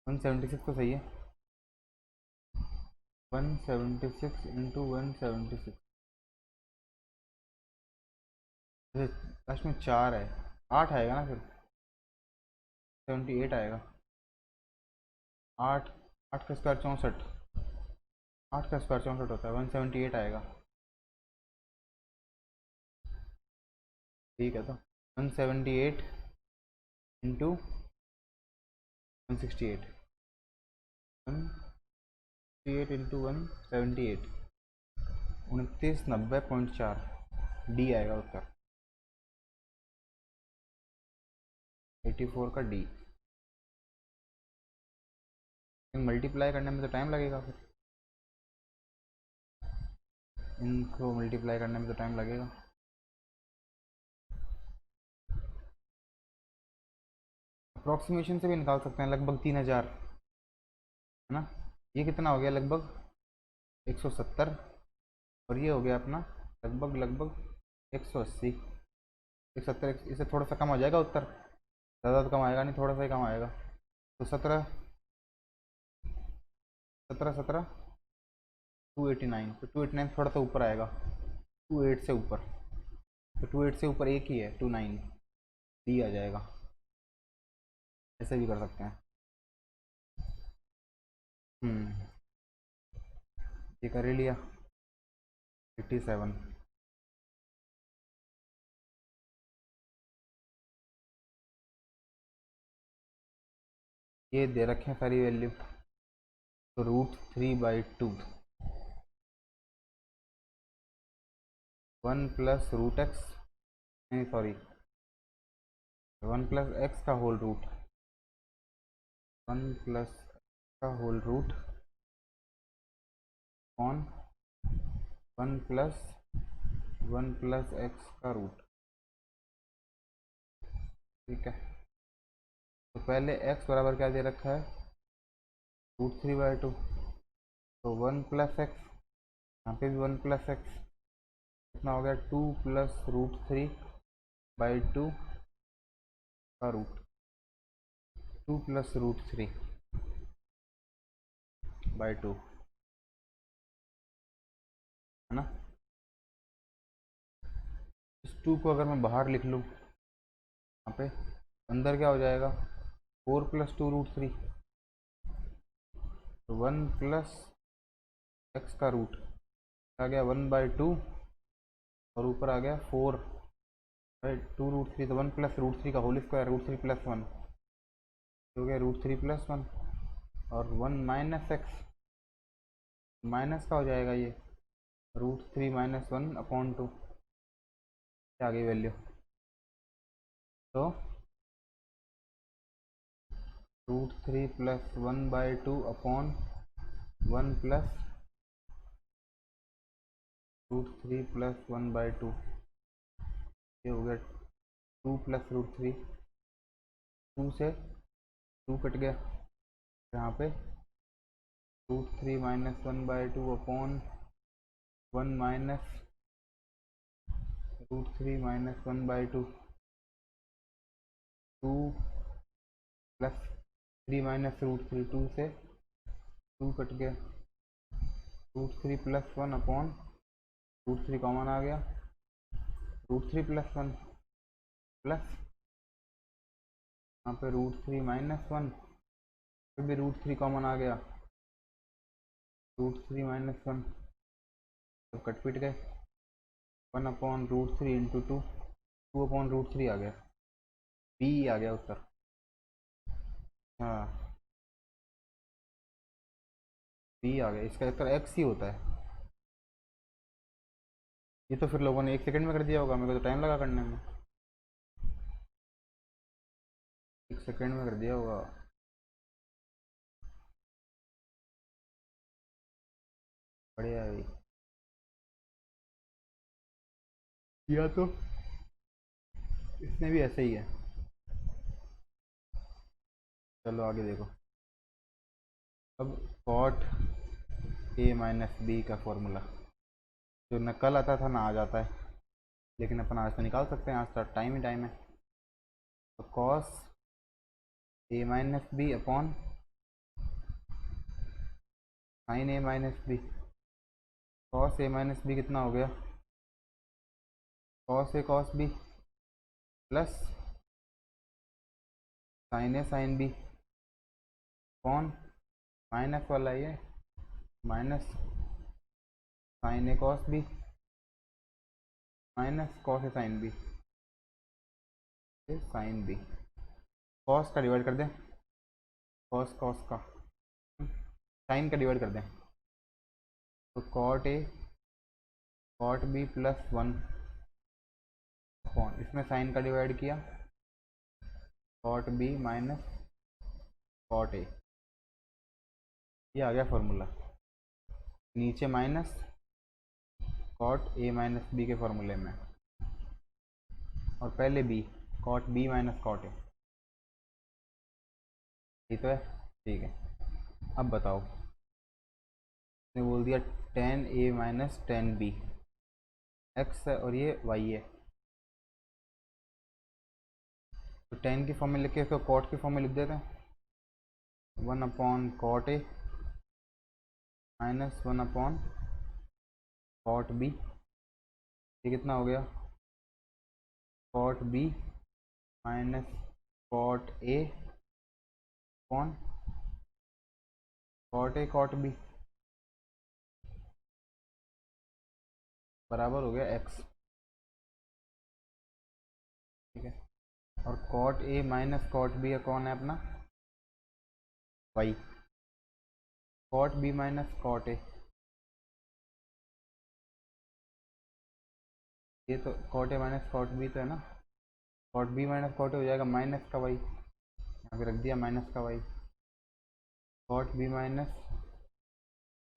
176 तो सही है। 176 इंटू 176, लास्ट में 4 है, 8 आएगा ना, फिर 78 आएगा। 8, 8 का स्क्वायर 64, 8 का स्क्वायर 64 होता है, 178 आएगा। ठीक है, तो 178 इंटू 168, 168 इंटू 178, 2990.4, डी आएगा उत्तर, 84 का डी। मल्टीप्लाई करने में तो टाइम लगेगा, फिर इनको मल्टीप्लाई करने में तो टाइम लगेगा। अप्रॉक्सीमेशन से भी निकाल सकते हैं, लगभग 3000 है ना। ये कितना हो गया, लगभग 170, और ये हो गया अपना लगभग 180, 170। इससे थोड़ा सा कम हो जाएगा उत्तर, ज़्यादा तो कम आएगा नहीं, थोड़ा सा ही कम आएगा। तो 17 17 17 289, तो 289 थोड़ा सा ऊपर आएगा, 28 से ऊपर, तो 28 से ऊपर एक ही है, 29, डी आ जाएगा। ऐसे भी कर सकते हैं। ये कर ही लिया। 87, ये दे रखे हैं सारी वैल्यू, तो √3/2, 1 प्लस रूट एक्स, नहीं सॉरी, 1 प्लस एक्स का होल रूट, 1 प्लस का whole root on 1 plus x का रूट। ठीक है, तो पहले x बराबर क्या दे रखा है, √3/2, तो 1 प्लस एक्स, यहाँ पे भी 1 प्लस एक्स, कितना हो गया, 2 प्लस √3/2 का रूट, 2 प्लस √3/2 है ना। इस 2 को अगर मैं बाहर लिख लूँ, यहाँ पे अंदर क्या हो जाएगा, 4 प्लस 2√3, तो 1 प्लस एक्स का रूट आ गया 1/2, और ऊपर आ गया 4/2√3, तो 1 प्लस √3 का होल स्क्वायर, √3 प्लस 1 हो गया √3 प्लस 1, और 1 माइनस एक्स, माइनस का हो जाएगा ये, √3 माइनस 1/2, आ गई वैल्यू। तो √3 प्लस 1/2 अपॉन 1 प्लस √3 प्लस 1/2, ये हो गया 2 प्लस √3, 2 से 2 कट गया, यहाँ पे √3 minus 1/2 upon 1 minus √3 minus 1/2, 2 plus 3 minus √3, 2 से 2 कट गया, √3 प्लस 1 अपॉन √3 कॉमन आ गया, √3 प्लस 1 प्लस यहाँ पे √3 माइनस 1, फिर भी √3 कॉमन आ गया, √3 माइनस 1, तो कट पिट गए, 1/√3 इंटू 2, 2/√3 आ गया, बी आ गया उत्तर। हाँ। बी आ गया, इसका उत्तर एक्स ही होता है। ये तो फिर लोगों ने 1 सेकंड में कर दिया होगा, मेरे को तो टाइम लगा करने में। 1 सेकंड में कर दिया होगा। बढ़िया है भाई। या तो इसमें भी ऐसे ही है। चलो आगे देखो। अब कॉट ए माइनस बी का फॉर्मूला जो न कल आता था ना आज आता है, लेकिन अपन आज तो निकाल सकते हैं, आज तो टाइम ही टाइम है। तो cos A minus B upon sine A minus B. Cos A minus B कितना हो गया, cos A cos B plus sine A sine B upon minus वाला ये minus sine A cos B minus cos A sine B sine B. Cos का divide कर दें, cos cos का sine का डिवाइड कर दें, तो cot A cot B plus 1 upon इसमें साइन का डिवाइड किया cot B minus cot A. ये आ गया फॉर्मूला। नीचे minus cot A minus B के फॉर्मूले में, और पहले B cot B minus cot A. ये तो है, ठीक है। अब बताओ, ने बोल दिया टेन ए माइनस टेन बी, एक्स है और ये वाई है। तो टेन की फॉर्म में लिख के इसको कॉट की फॉर्म में लिख देते हैं, 1 upon cot A minus 1 upon cot B. ये कितना हो गया, cot B minus cot A upon cot A cot B बराबर हो गया एक्स। ठीक है, और cot A minus cot B कौन है अपना, y. Cot B minus cot A, ये तो cot A minus cot B तो है ना, cot B minus cot A हो जाएगा माइनस का वाई, यहाँ पे रख दिया माइनस का y. Cot B minus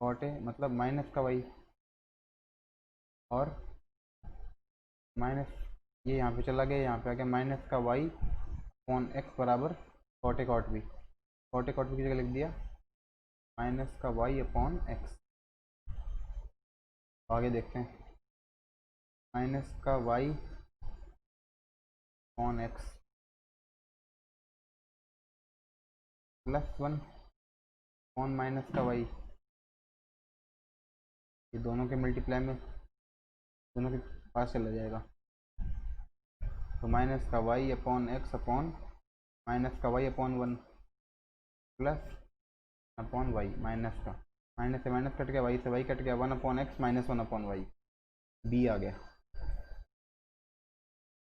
cot A मतलब माइनस का वाई, और माइनस ये यहाँ पे चला गया, यहाँ पे आ गया माइनस का वाई अपॉन एक्स बराबर cot A cot B. Cot A cot B की जगह लिख दिया माइनस का वाई अपॉन एक्स। आगे देखते हैं, माइनस का Y upon x plus 1 upon minus का वाई। ये दोनों के मल्टीप्लाई में दोनों के पास चला जाएगा, तो माइनस का Y upon X upon minus का Y upon 1 plus upon Y minus का, माइनस से माइनस कट गया, वाई से वाई कट गया, 1 upon X minus 1 upon Y. B आ गया,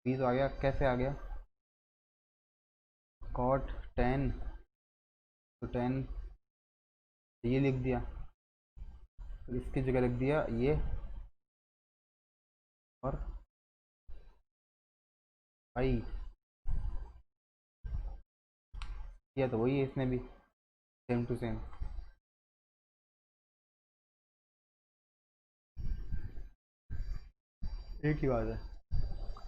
बी तो आ गया, कैसे आ गया, कॉट 10 तो 10 ये लिख दिया, तो इसकी जगह लिख दिया ये, और आई किया तो वही है इसमें भी, सेम टू सेम। एक ही बात है,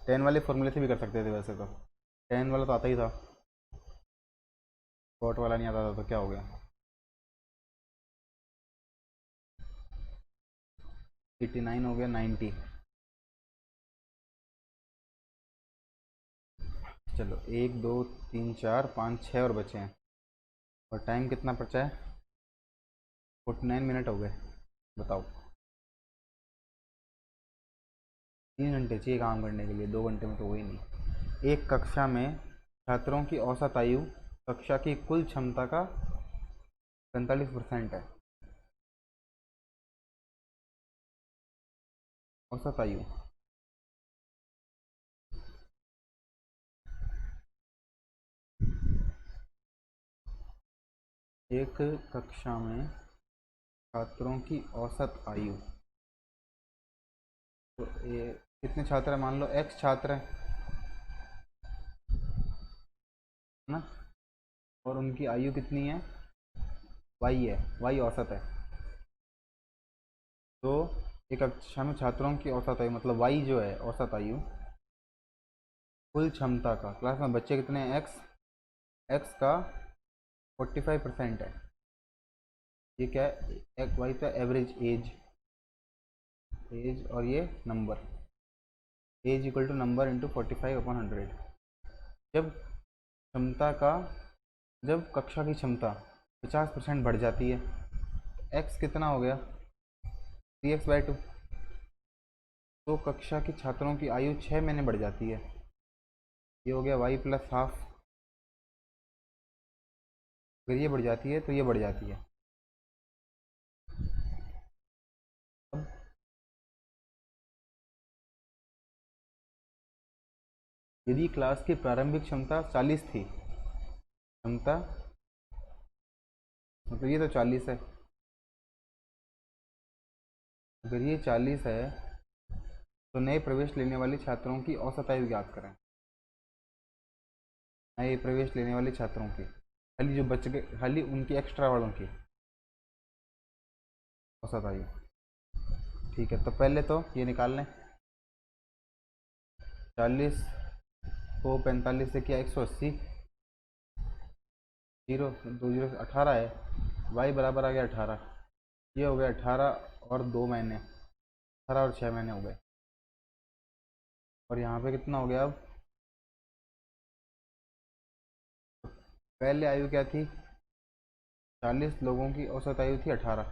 10 वाले फॉर्मूले से भी कर सकते थे वैसे तो, 10 वाला तो आता ही था, कॉट वाला नहीं आता था, तो क्या हो गया, 89 हो गया 90। चलो 1 2 3 4 5 6 और बचे हैं, और टाइम कितना बचा है, 49 मिनट हो गए। बताओ, 3 घंटे चाहिए काम करने के लिए, 2 घंटे में तो हो ही नहीं। एक कक्षा में छात्रों की औसत आयु कक्षा की कुल क्षमता का 45% है। औसत आयु एक कक्षा में छात्रों की औसत आयु। तो ये कितने छात्र हैं, मान लो x छात्र हैं ना, और उनकी आयु कितनी है, y है, y औसत है। तो एक कक्षा में छात्रों की औसत आयु मतलब y जो है औसत आयु कुल क्षमता का, क्लास में बच्चे कितने हैं, x का 45% है। ये क्या है, एक y तो एवरेज एज और ये number, age equal to number into 45/100। जब क्षमता का, जब कक्षा की क्षमता 50% बढ़ जाती है, x कितना हो गया 3x/2, तो कक्षा की छात्रों की आयु 6 महीने बढ़ जाती है। ये हो गया y प्लस हाफ। अगर ये बढ़ जाती है तो ये बढ़ जाती है। अब यदि क्लास की प्रारंभिक क्षमता 40 थी, क्षमता मतलब ये तो 40 है, अगर ये 40 है तो नए प्रवेश लेने वाले छात्रों की औसत आयु ज्ञात करें। नए प्रवेश लेने वाले छात्रों की, खाली जो बच गए, खाली उनकी एक्स्ट्रा वालों की औसत आयु। ठीक है, तो पहले तो ये निकाल लें, 40 को 45 से किया 180, 0 2 0 18 है, y बराबर आ गया 18। ये हो गया 18 और 2 महीने, 18 और 6 महीने हो गए। और यहाँ पे कितना हो गया, अब पहले आयु क्या थी, 40 लोगों की औसत आयु थी 18,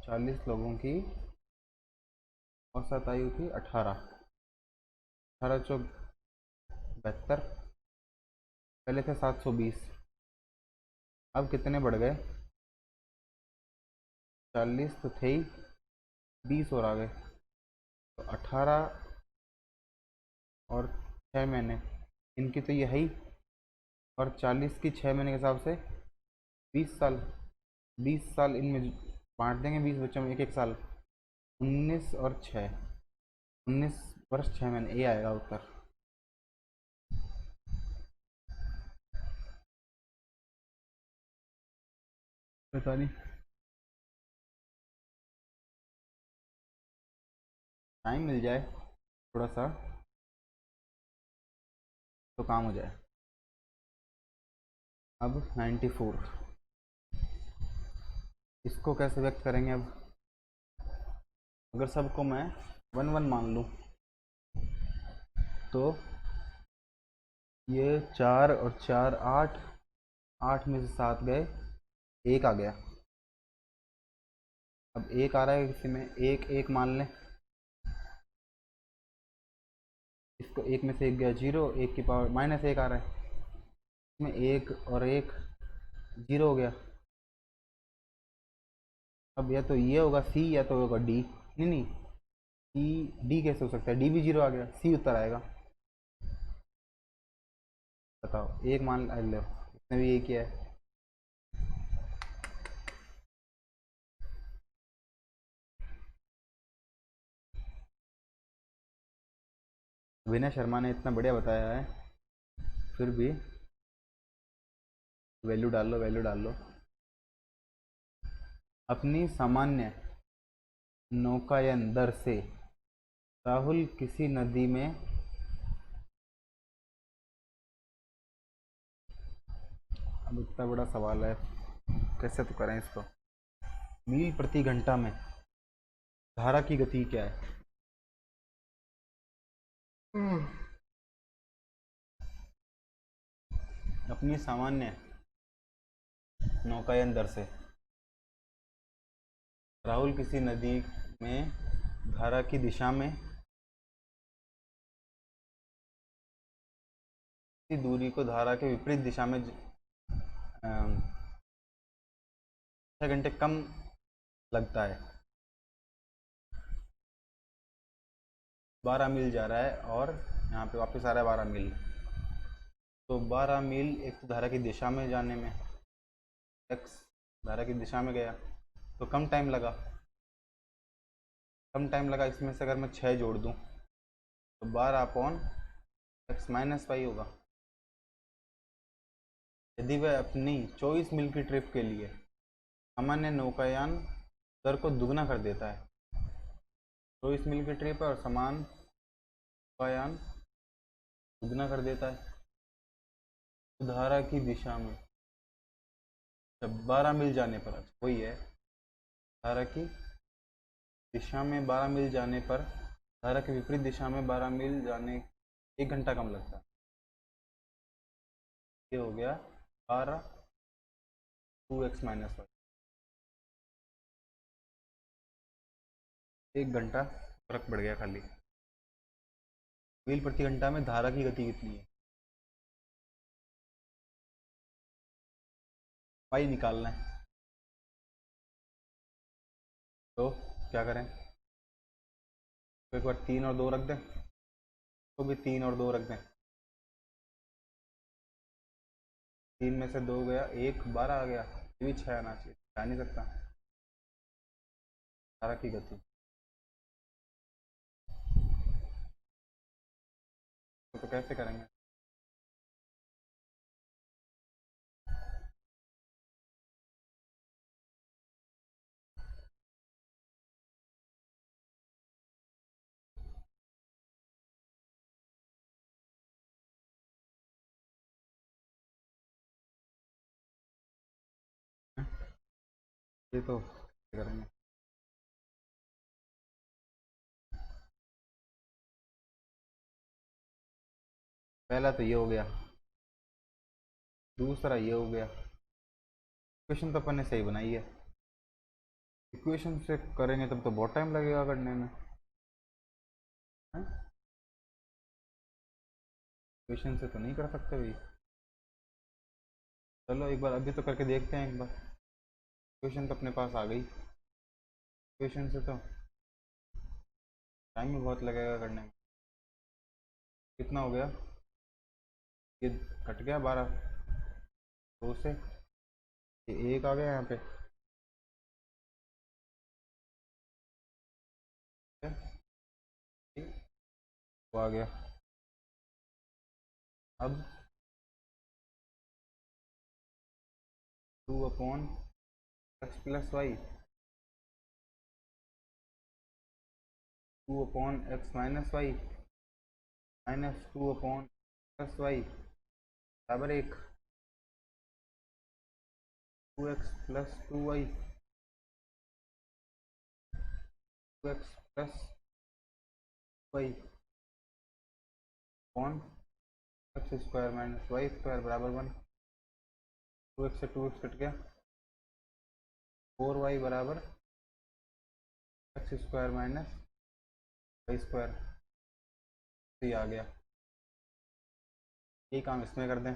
40 लोगों की औसत आयु थी 18, 18 चौक 72, पहले थे 720, अब कितने बढ़ गए, 40 तो थे ही, 20 और आ गए, तो 18 और 6 महीने इनकी तो ये है ही, और 40 की 6 महीने के हिसाब से 20 साल, 20 साल इनमें बांट देंगे, 20 बच्चों में एक एक साल, 19 और 6, 19 वर्ष 6 महीने, ये आएगा उत्तर। पता नहीं, टाइम मिल जाए थोड़ा सा तो काम हो जाए। अब 94, इसको कैसे व्यक्त करेंगे, अब अगर सबको मैं 1 1 मान लूँ तो ये 4 और 4 8, 8 में से 7 गए, एक आ गया। अब एक आ रहा है किसी में, एक एक मान लें, इसको एक में से एक गया 0, एक की पावर -1 आ रहा है, इसमें एक और एक 0 हो गया। अब या तो ये होगा C या तो होगा D, नहीं नहीं C D कैसे हो सकता है, D भी 0 आ गया, C उत्तर आएगा। बताओ, एक मान लो, इसने भी ये किया है। विनय शर्मा ने इतना बढ़िया बताया है, फिर भी वैल्यू डाल लो, वैल्यू डाल लो। अपनी सामान्य नौकायन दर से राहुल किसी नदी में, अब इतना बड़ा सवाल है, कैसे तो करें इसको, मील प्रति घंटा में धारा की गति क्या है, अपनी सामान्य नौकायन दर से राहुल किसी नदी में धारा की दिशा में की दूरी को धारा के विपरीत दिशा में 6 घंटे कम लगता है, 12 मील जा रहा है और यहाँ पे वापस आ रहा है 12 मील, तो 12 मील एक तो धारा की दिशा में जाने में, x धारा की दिशा में गया तो कम टाइम लगा। इसमें से अगर मैं 6 जोड़ दूं तो 12/x-y होगा। यदि वह अपनी 24 मील की ट्रिप के लिए सामान्य नौकायान दर को दुगना कर देता है, 24 मील की ट्रिप है और समान नौकायान दुगना कर देता है, तो धारा की दिशा में जब 12 मील जाने पर, वही है, धारा की दिशा में 12 मील जाने पर धारा के विपरीत दिशा में 12 मील जाने 1 घंटा कम लगता है। ये हो गया 12 2x-y, 1 घंटा फर्क पड़ गया खाली। मील प्रति घंटा में धारा की गति कितनी है, पाई निकालना है। तो क्या करें, तो एक बार 3 और 2 रख दें, तो भी 3 और 2 रख दें। 3 में से 2 गया, 1 12 आ गया, ये भी 6 आना चाहिए, जा नहीं सकता। धारा की गति तो कैसे करेंगे, ये तो कैसे करेंगे। पहला तो ये हो गया, दूसरा ये हो गया। इक्वेशन तो अपन ने सही बनाई है, इक्वेशन से करेंगे तब तो बहुत टाइम लगेगा करने में, इक्वेशन से तो नहीं कर सकते भाई। चलो एक बार अभी तो करके देखते हैं एक बार। इक्वेशन तो अपने पास आ गई, इक्वेशन से तो टाइम भी बहुत लगेगा करने में। कितना हो गया, ये कट गया 12 2 से, ये 1 आ गया यहाँ पे, वो आ गया। अब 2/x+y, 2/x-y -2/+y बराबर 1, 2x + 2y, 2x + y upon x² - y² बराबर 1। 2x से 2x कट गया, 4y बराबर x² - y², तो ये आ गया। ये काम इसमें कर दें,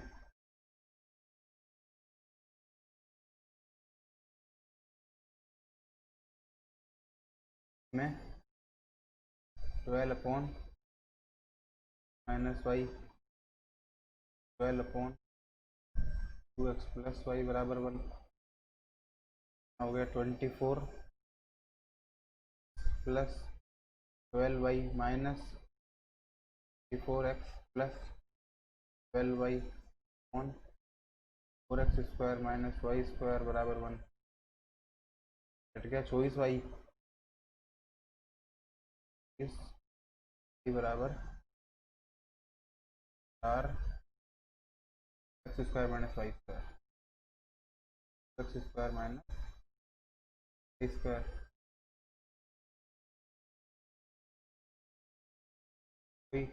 में 12/-y 12/2x+y बराबर 1 हो गया। 24 + 12y - 4x + 12y upon 4x² - y² बराबर 1 कट गया। 24y इस बराबर 4x² - y² x² - y²,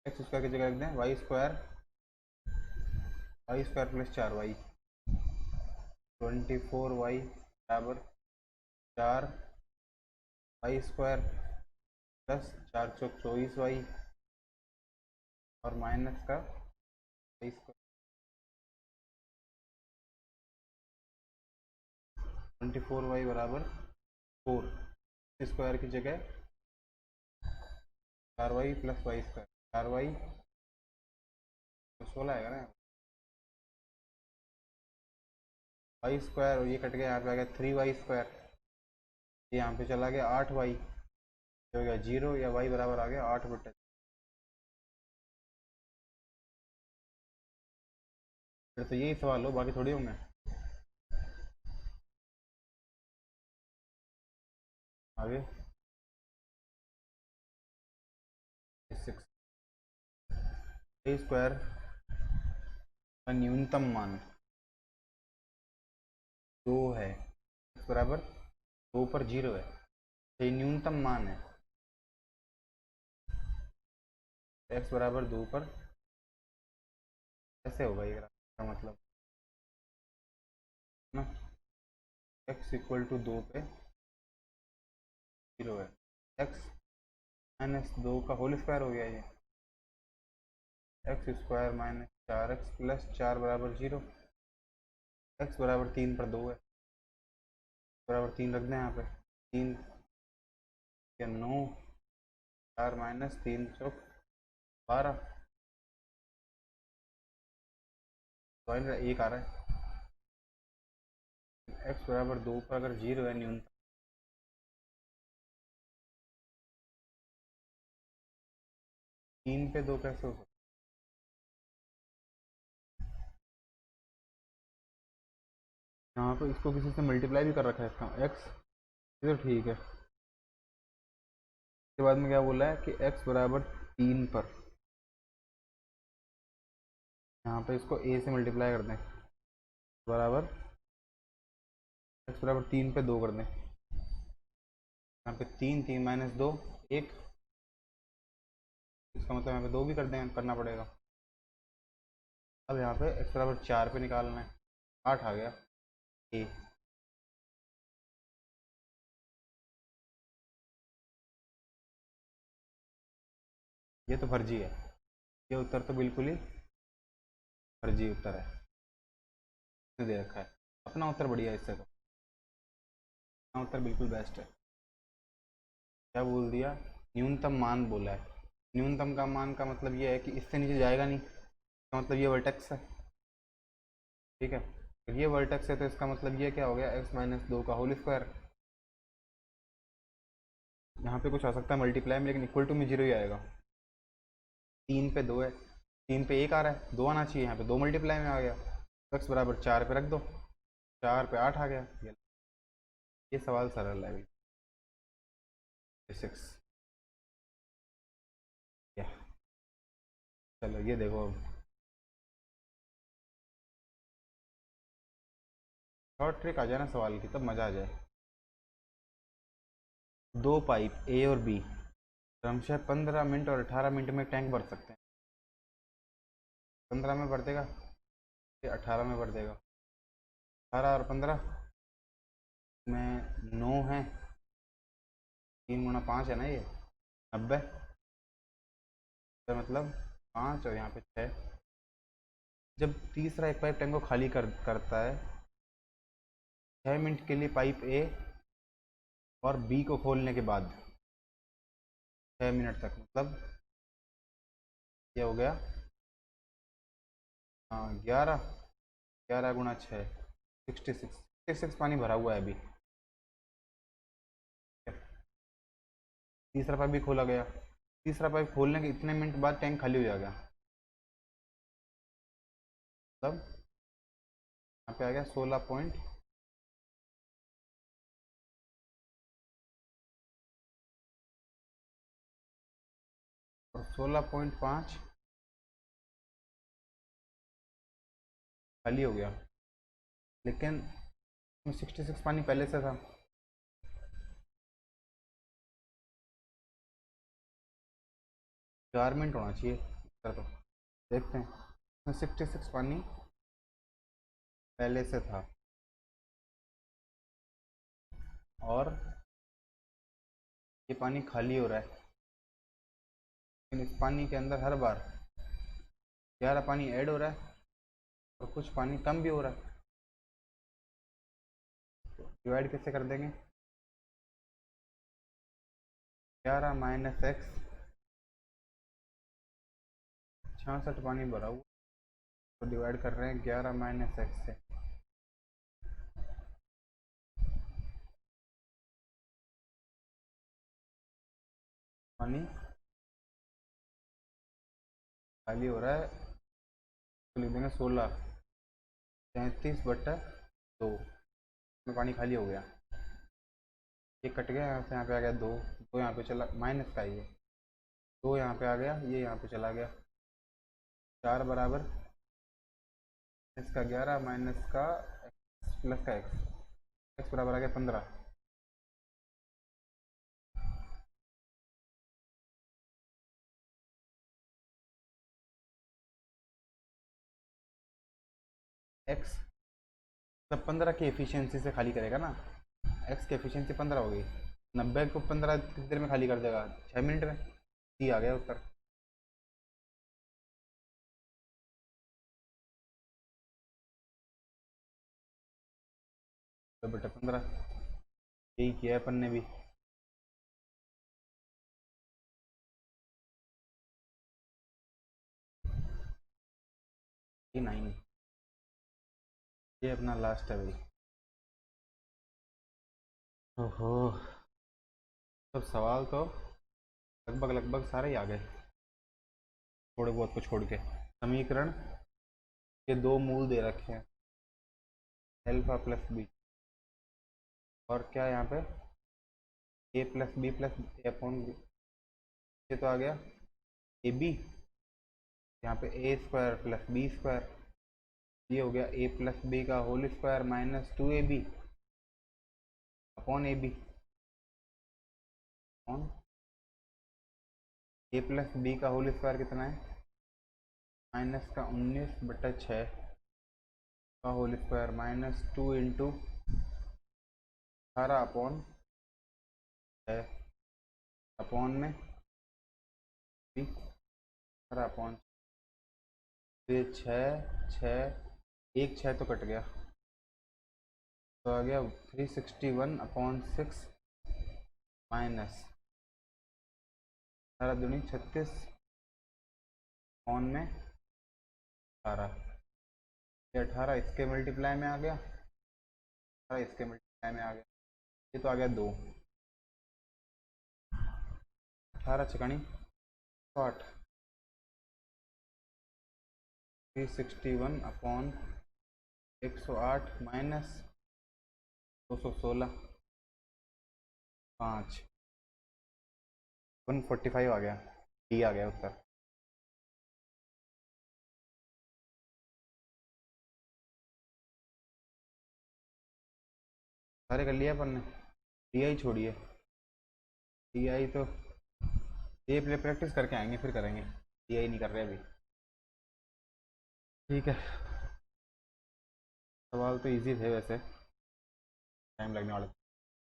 x² की जगह रख दें y² + 4y, 24y बराबर 4y² + 4 चौक 24y और माइनस का y², 24y बराबर 4, स्क्वायर की जगह 4y + y², 4y तो 16 आएगा ना। वाई स्क्वायर, और ये कट गया, यहाँ पे आ गया 3y²। ये यहाँ पे चला गया 8y, हो गया 0, या y बराबर आ गया 8/। फिर तो यही सवाल हो, बाकी थोड़ी होंगे। आगे 6 a² का न्यूनतम मान 2 है, x बराबर 2 पर 0 है, तो ये न्यूनतम मान है। x बराबर 2 पर कैसे होगा ये ग्राफ का मतलब ना, x इक्वल टू 2 पे 0 है, x माइनस 2 का होल स्क्वायर हो गया ये, x square minus 4x plus 4 बराबर 0। x बराबर 3 पर 2 है, बराबर 3 रख दें यहाँ पे, 3 या 9, 4 माइनस 3 चौक 12, तो 1 आ रहा है। x बराबर 2 पर अगर 0 है न्यूनतम, 3 पे 2 कैसे हो सकता है? यहाँ पे इसको किसी से मल्टीप्लाई भी कर रखा है इसका x, ये तो ठीक है। उसके बाद में क्या बोला है कि x बराबर 3 पर, यहाँ पे इसको a से मल्टीप्लाई कर दें, बराबर x बराबर 3 पे 2 कर दें, यहाँ पे 3, 3 माइनस 2 1, इसका मतलब यहाँ पे 2 भी कर दें, करना पड़ेगा। अब यहाँ पे x बराबर 4 पे निकालना है, 8 आ गया a। ये तो फर्जी है, ये उत्तर तो बिल्कुल ही फर्जी उत्तर है, इसने दे रखा है। अपना उत्तर बढ़िया है इससे, तो अपना उत्तर बिल्कुल बेस्ट है। क्या बोल दिया, न्यूनतम मान बोला है। न्यूनतम का मान का मतलब ये है कि इससे नीचे जाएगा नहीं, इसका मतलब ये वर्टेक्स है, ठीक है। तो ये वर्टेक्स है, तो इसका मतलब ये क्या हो गया, x माइनस 2 का होल स्क्वायर। यहाँ पे कुछ आ सकता है मल्टीप्लाई में, लेकिन इक्वल टू में 0 ही आएगा। 3 पे 2 है, 3 पे 1 आ रहा है, 2 आना चाहिए, यहाँ पे 2 मल्टीप्लाई में आ गया, तो x बराबर 4 पे रख दो, 4 पे 8 आ गया। ये सवाल सरल है। 6, चलो ये देखो, शॉर्ट ट्रिक आ जाए ना सवाल की, तब मज़ा आ जाए। दो पाइप ए और बी क्रमशः 15 मिनट और 18 मिनट में टैंक भर सकते हैं। 15 में भर देगा या 18 में भर देगा? 18 और 15 में 9 है, 3 गुना 5 है ना, ये 90, तो मतलब 5 और यहाँ पे 6। जब तीसरा एक पाइप टैंक को खाली करता है 6 मिनट के लिए, पाइप ए और बी को खोलने के बाद 6 मिनट तक, मतलब ये हो गया 11, 11 गुना 6 66 पानी भरा हुआ है अभी। तीसरा पाइप भी खोला गया, तीसरा पाइप खोलने के इतने मिनट बाद टैंक खाली हो जाएगा, मतलब यहाँ पे आ गया 16 पॉइंट, और 16.5 खाली हो गया, लेकिन 66 पानी पहले से था। 4 मिनट होना चाहिए, तो देखते हैं। 66 पानी पहले से था, और ये पानी खाली हो रहा है, लेकिन इस पानी के अंदर हर बार 11 पानी ऐड हो रहा है, और कुछ पानी कम भी हो रहा है। तो डिवाइड कैसे कर देंगे, 11 माइनस एक्स, 66 पानी भरा हुआ, तो डिवाइड कर रहे हैं 11 माइनस एक्स से, पानी खाली हो रहा है, तो लिख देंगे 16 33/2 में पानी खाली हो गया। ये कट गया यहाँ से, यहाँ पे आ गया 2, 2 यहाँ पे चला, माइनस का ये 2 यहाँ पे आ गया, ये यहाँ पे चला गया। 4 बराबर इसका 11 माइनस का प्लस का x बराबर आ गया 15। x तब 15 की एफिशिएंसी से खाली करेगा ना, x की एफिशिएंसी 15 हो गई, 90 को 15 कितनी देर में खाली कर देगा, 6 मिनट में। सी आ गया उत्तर। तो बेटा 15 यही किया है अपन ने भी। ये 9, ये अपना लास्ट है भाई। ओहो, सब सवाल तो लगभग सारे ही आ गए, थोड़े बहुत को छोड़ के। समीकरण के दो मूल दे रखे हैं, अल्फा प्लस बी, और क्या यहाँ पे A plus B plus A upon B, ये तो आ गया ए बी, यहाँ पे A square plus B square, ये हो गया ए प्लस बी का whole square minus 2ab upon A B, upon A plus B का होल स्क्वायर कितना है, माइनस का 19/6 का whole square minus 2 into 18 upon 6 upon में 18 अपॉन, ये 6 तो कट गया, तो आ गया 361/6 माइनस 18 दूनी 36 अपॉन में 18, ये 18 इसके मल्टीप्लाई में आ गया, 18 इसके मल्टीप्लाई में आ गया, ये तो आ गया 2, 18 छकनी 8, 361/108 माइनस 216 5 145 आ गया, डी आ गया उत्तर। सारे कर लिया अपन ने, डी आई छोड़िए, डी आई तो ये प्रैक्टिस करके आएंगे फिर करेंगे, डी आई नहीं कर रहे अभी। ठीक है, सवाल तो इजी थे वैसे, टाइम लगने वाला।